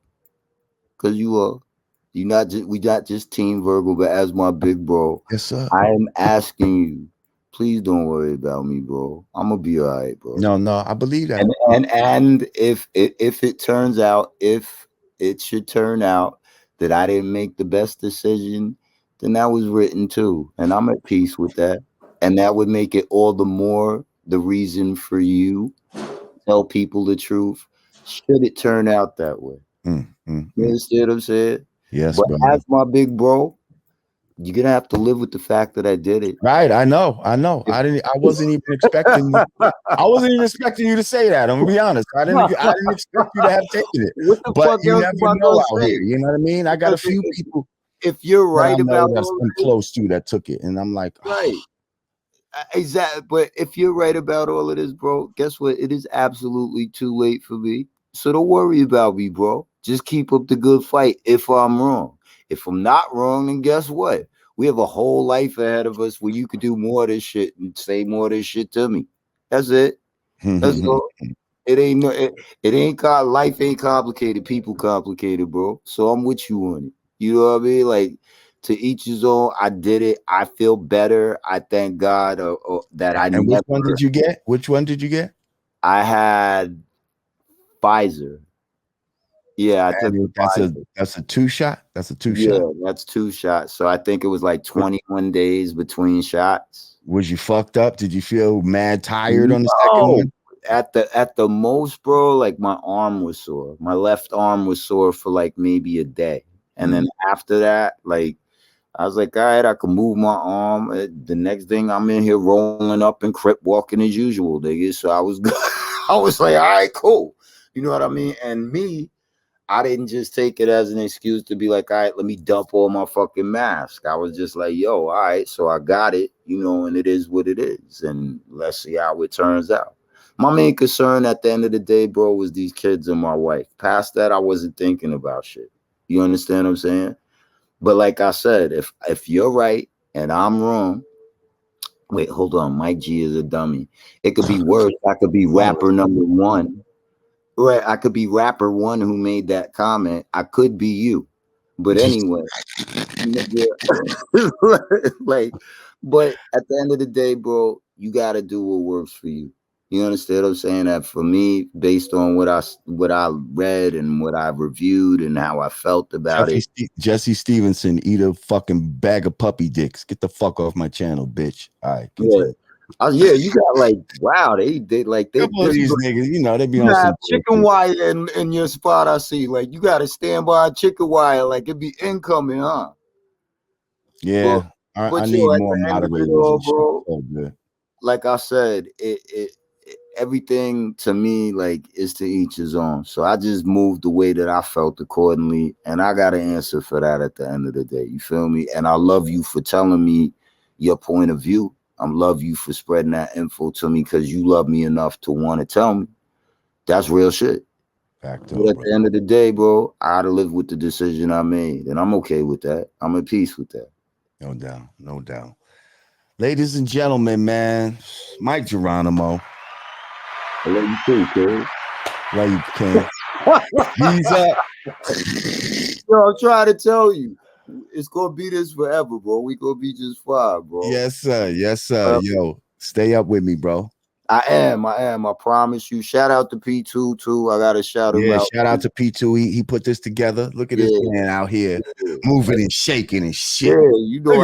You not just we not just Team Virgo, but as my big bro, Yes, sir. I am asking you, please don't worry about me, bro. I'm gonna be all right, bro. No, I believe that. And if it turns out, if it should turn out that I didn't make the best decision, then that was written too, and I'm at peace with that. And that would make it all the more the reason for you to tell people the truth. Should it turn out that way? You understand what I'm saying? Yes, But brother. as my big bro, you're gonna have to live with the fact that I did it. Right, I know. I wasn't even expecting. I wasn't even expecting you to say that. I'm gonna be honest. I didn't expect you to have taken it. What the But fuck you else never am I know gonna out say? here. You know what I mean? I got a few people If you're that I right know about that's all been this, close to that took it, and I'm like, right? Exactly. But if you're right about all of this, bro, guess what? It is absolutely too late for me. So don't worry about me, bro. Just keep up the good fight if I'm wrong. If I'm not wrong, then guess what? We have a whole life ahead of us where you could do more of this shit and say more of this shit to me. That's it. That's all. It ain't no it ain't life ain't complicated, people complicated, bro. So I'm with you on it. You know what I mean? Like, to each his own. I did it. I feel better. I thank God that I And which one never. did you get? Which one did you get? I had Pfizer. Yeah, I took the Pfizer. That's a 2-shot. That's a 2-shot. Yeah, that's 2 shots. So I think it was like 21 days between shots. Was you fucked up? Did you feel mad tired on the second No. one? At the most, bro, like my arm was sore. My left arm was sore for like maybe a day. And then after that, like, I was like, all right, I can move my arm. The next thing, I'm in here rolling up and crip walking as usual, nigga. So I was good. I was like, all right, cool. You know what I mean? And me, I didn't just take it as an excuse to be like, all right, let me dump all my fucking mask. I was just like, yo, all right, so I got it, and it is what it is. And let's see how it turns out. My main concern at the end of the day, bro, was these kids and my wife. Past that, I wasn't thinking about shit. You understand what I'm saying? But like I said, if you're right and I'm wrong, wait, hold on. Mike G is a dummy. It could be worse. I could be rapper number 1. Right, I could be rapper 1 who made that comment. I could be you. But anyway, yeah. Like, but at the end of the day, bro, you got to do what works for you. You understand what I'm saying? That for me, based on what I read and what I reviewed and how I felt about it. Jesse Stevenson, eat a fucking bag of puppy dicks. Get the fuck off my channel, bitch. All right, continue. Yeah, you got like, wow, they couple of these niggas, they be you on some have chicken wire in your spot. I see, like, you got to stand by chicken wire, like it be incoming, huh? Yeah, I need more moderators and shit. Oh, good. Like I said, it everything to me, like, is to each his own. So I just moved the way that I felt accordingly, and I got an answer for that at the end of the day. You feel me? And I love you for telling me your point of view. I love you for spreading that info to me because you love me enough to want to tell me. That's real shit. But at the end of the day, bro, I had to live with the decision I made, and I'm okay with that. I'm at peace with that. No doubt, no doubt. Ladies and gentlemen, man, Mike Geronimo. I love you too, kid. Love you, King. He's up. Yo, I'm trying to tell you, it's gonna be this forever, bro. We gonna be just fine, bro. Yes, sir. Yes, sir. Yo, stay up with me, bro. I am. I promise you. Shout out to P2 too. I gotta shout him out. Shout out to P2. He put this together. Look at this man out here moving and shaking and shit. Yeah, you know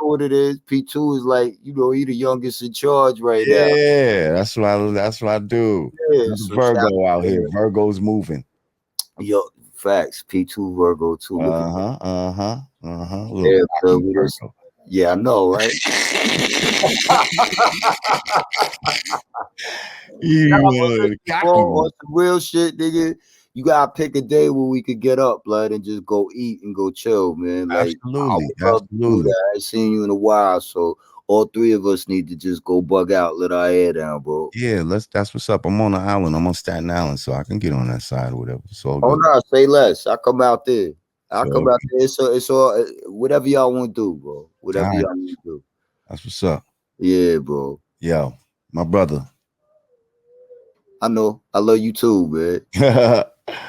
what it is. P2 is like, he the youngest in charge right now. Yeah, that's what I do. Yeah, so Virgo out here. Virgo's moving. Yo, facts. P2 Virgo too. Yeah, Yeah, I know, right? You Bro, cocky. on some real shit, nigga. You gotta pick a day where we could get up, blood, and just go eat and go chill, man. Like I Absolutely, would love to do absolutely. that. I ain't seen you in a while, so all three of us need to just go bug out, let our hair down, bro. Yeah, that's what's up. I'm on the island. I'm on Staten Island, so I can get on that side or whatever. It's all Oh good. no, say less. I come out there. It's I all come out good. there. It's all whatever y'all want to do, bro. All Whatever right, y'all want to do. that's what's up. Yeah, bro. Yo, my brother. I know. I love you too, man. Peace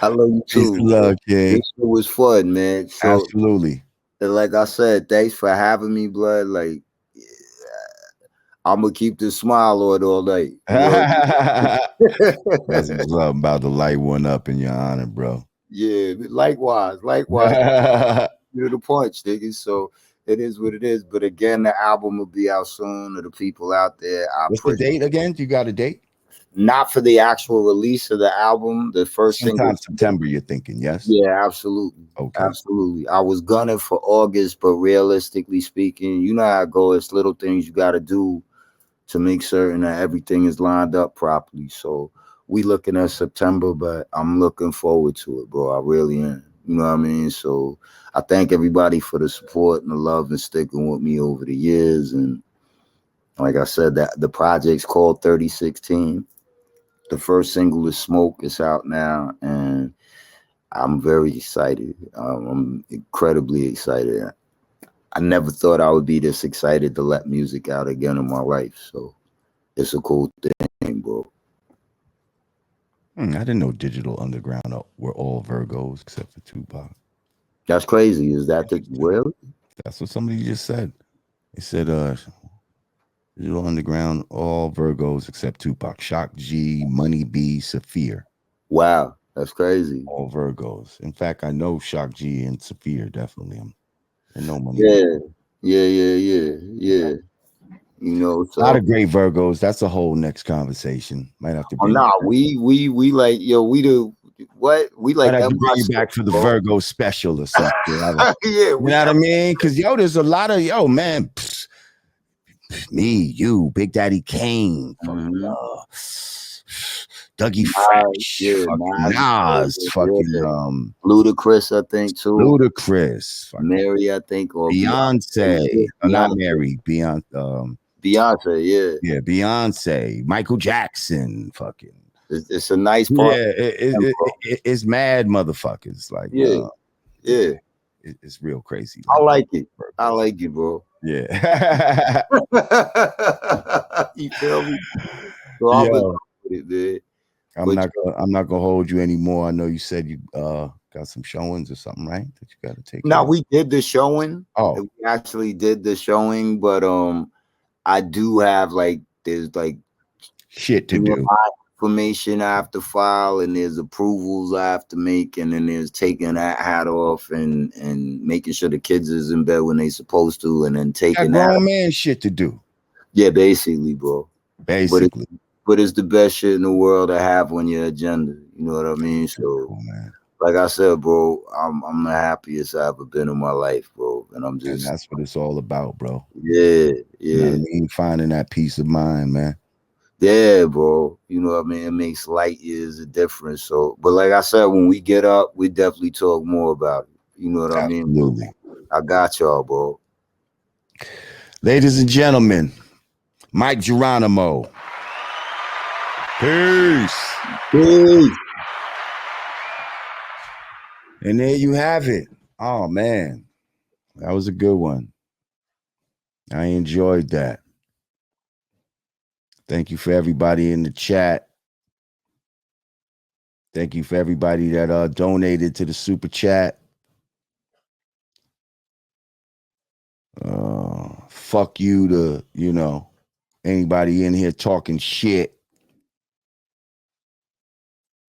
I love you and too. love, This King. shit was fun, man. So, Absolutely. like I said, thanks for having me, blood. Like, I'm gonna keep this smile on all night. You know. That's what's up. I'm about to light one up in your honor, bro. Yeah, likewise, likewise. You're the punch, nigga. So it is what it is. But again, the album will be out soon. To the people out there, I What's the appreciate. date again? You got a date? Not for the actual release of the album. The first single. Sometime September, you're thinking, yes? Yeah, absolutely. Okay. Absolutely. I was gunning for August, but realistically speaking, you know how it goes. It's little things you got to do to make certain that everything is lined up properly. So we looking at September, but I'm looking forward to it, bro. I really am. You know what I mean? So I thank everybody for the support and the love and sticking with me over the years. And like I said, that the project's called 3016. The first single is Smoke. It's out now, and I'm very excited. I'm incredibly excited. I never thought I would be this excited to let music out again in my life. So it's a cool thing, bro. I didn't know Digital Underground were all Virgos except for Tupac. That's crazy. Is that the well? That's what somebody just said. They said, Digital Underground, all Virgos except Tupac. Shock G, Money B, Saphir. Wow, that's crazy. All Virgos. In fact, I know Shock G and Saphir definitely. I know Money B. Yeah, yeah. You know, A lot so of great Virgos. That's a whole next conversation. Might have to oh bring nah, you back. we like yo, we do what we Might like have that. to bring you back for the Virgo special or something. Yeah, You know what I mean? Because there's a lot of man. Me, you, Big Daddy Kane, fucking Dougie Fresh, yeah, fucking Nas, Nas, fucking yeah. Ludacris, I think too. Ludacris, fucking Mary, I think, or Beyonce, not Mary, Beyonce, Beyonce, yeah, Beyonce, Michael Jackson, fucking it's a nice part. yeah, it's mad motherfuckers, like Yeah. it's real crazy. I Like like it. I like it, bro. yeah, You feel me? So I'm yeah. with it, man. I'm not gonna hold you anymore. I know you said you got some showings or something, right? That you got to take care Now of. we did the showing. Oh, We actually did the showing, but I do have there's shit to do. information I have to file, and there's approvals I have to make, and then there's taking that hat off and making sure the kids is in bed when they supposed to, and then Got taking that. grown man shit to do. Yeah, basically, bro. Basically, But it's the best shit in the world to have on your agenda. You know what I mean? So, cool, man. like I said, bro, I'm the happiest I've ever been in my life, bro. And I'm And just that's what it's all about, bro. yeah. You know what I mean? Finding that peace of mind, man. Yeah, bro. You know what I mean? It makes light years a difference. So, but like I said, when we get up, we definitely talk more about it. You know what I mean? Absolutely. I got y'all, bro. Ladies and gentlemen, Mike Geronimo. Peace. Peace. And there you have it. Oh man, that was a good one. I enjoyed that. Thank you for everybody in the chat. Thank you for everybody that donated to the super chat. Fuck you to, anybody in here talking shit.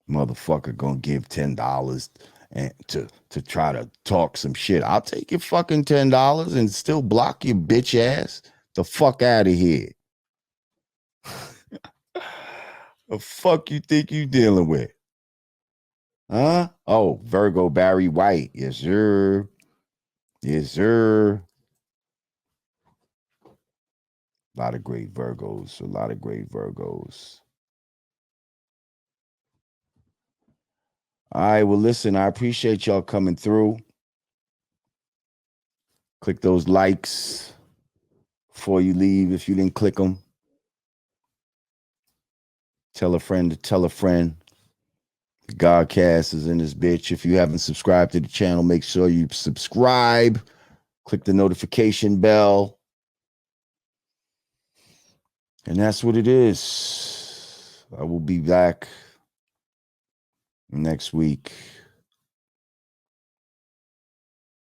Motherfucker gonna give $10 and to try to talk some shit. I'll take your fucking $10 and still block your bitch ass the fuck out of here. The fuck you think you dealing with? Huh? Oh, Virgo Barry White. Yes, sir. Yes, sir. A lot of great Virgos. A lot of great Virgos. All right. Well, listen, I appreciate y'all coming through. Click those likes before you leave if you didn't click them. Tell a friend to tell a friend. The Godcast is in this bitch. If you haven't subscribed to the channel, make sure you subscribe. Click the notification bell. And that's what it is. I will be back next week.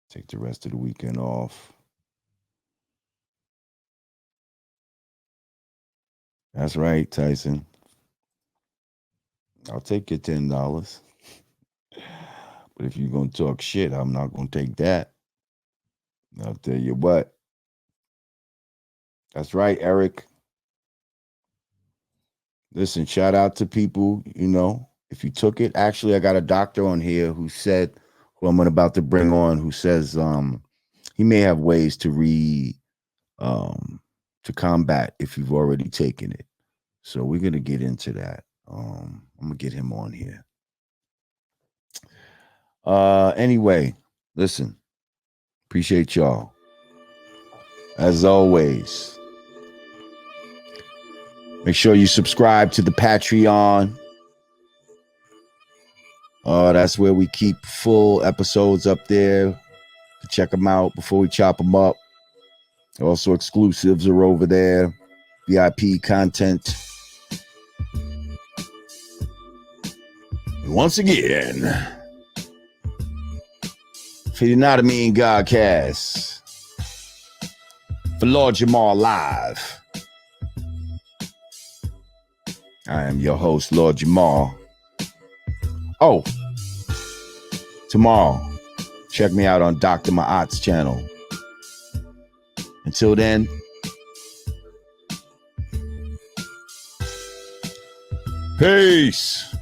Take the rest of the weekend off. That's right, Tyson. I'll take your $10. But if you're going to talk shit, I'm not going to take that. I'll tell you what. That's right, Eric. Listen, shout out to people, if you took it. Actually, I got a doctor on here who I'm about to bring on, who says he may have ways to to combat if you've already taken it. So we're going to get into that. I'm going to get him on here. Anyway, listen, appreciate y'all. As always, make sure you subscribe to the Patreon. That's where we keep full episodes up there. Check them out before we chop them up. Also, exclusives are over there. VIP content. And once again, for the Yanadameen Godcast, for Lord Jamar Live, I am your host, Lord Jamar. Oh, tomorrow, check me out on Dr. Ma'at's channel. Until then, peace.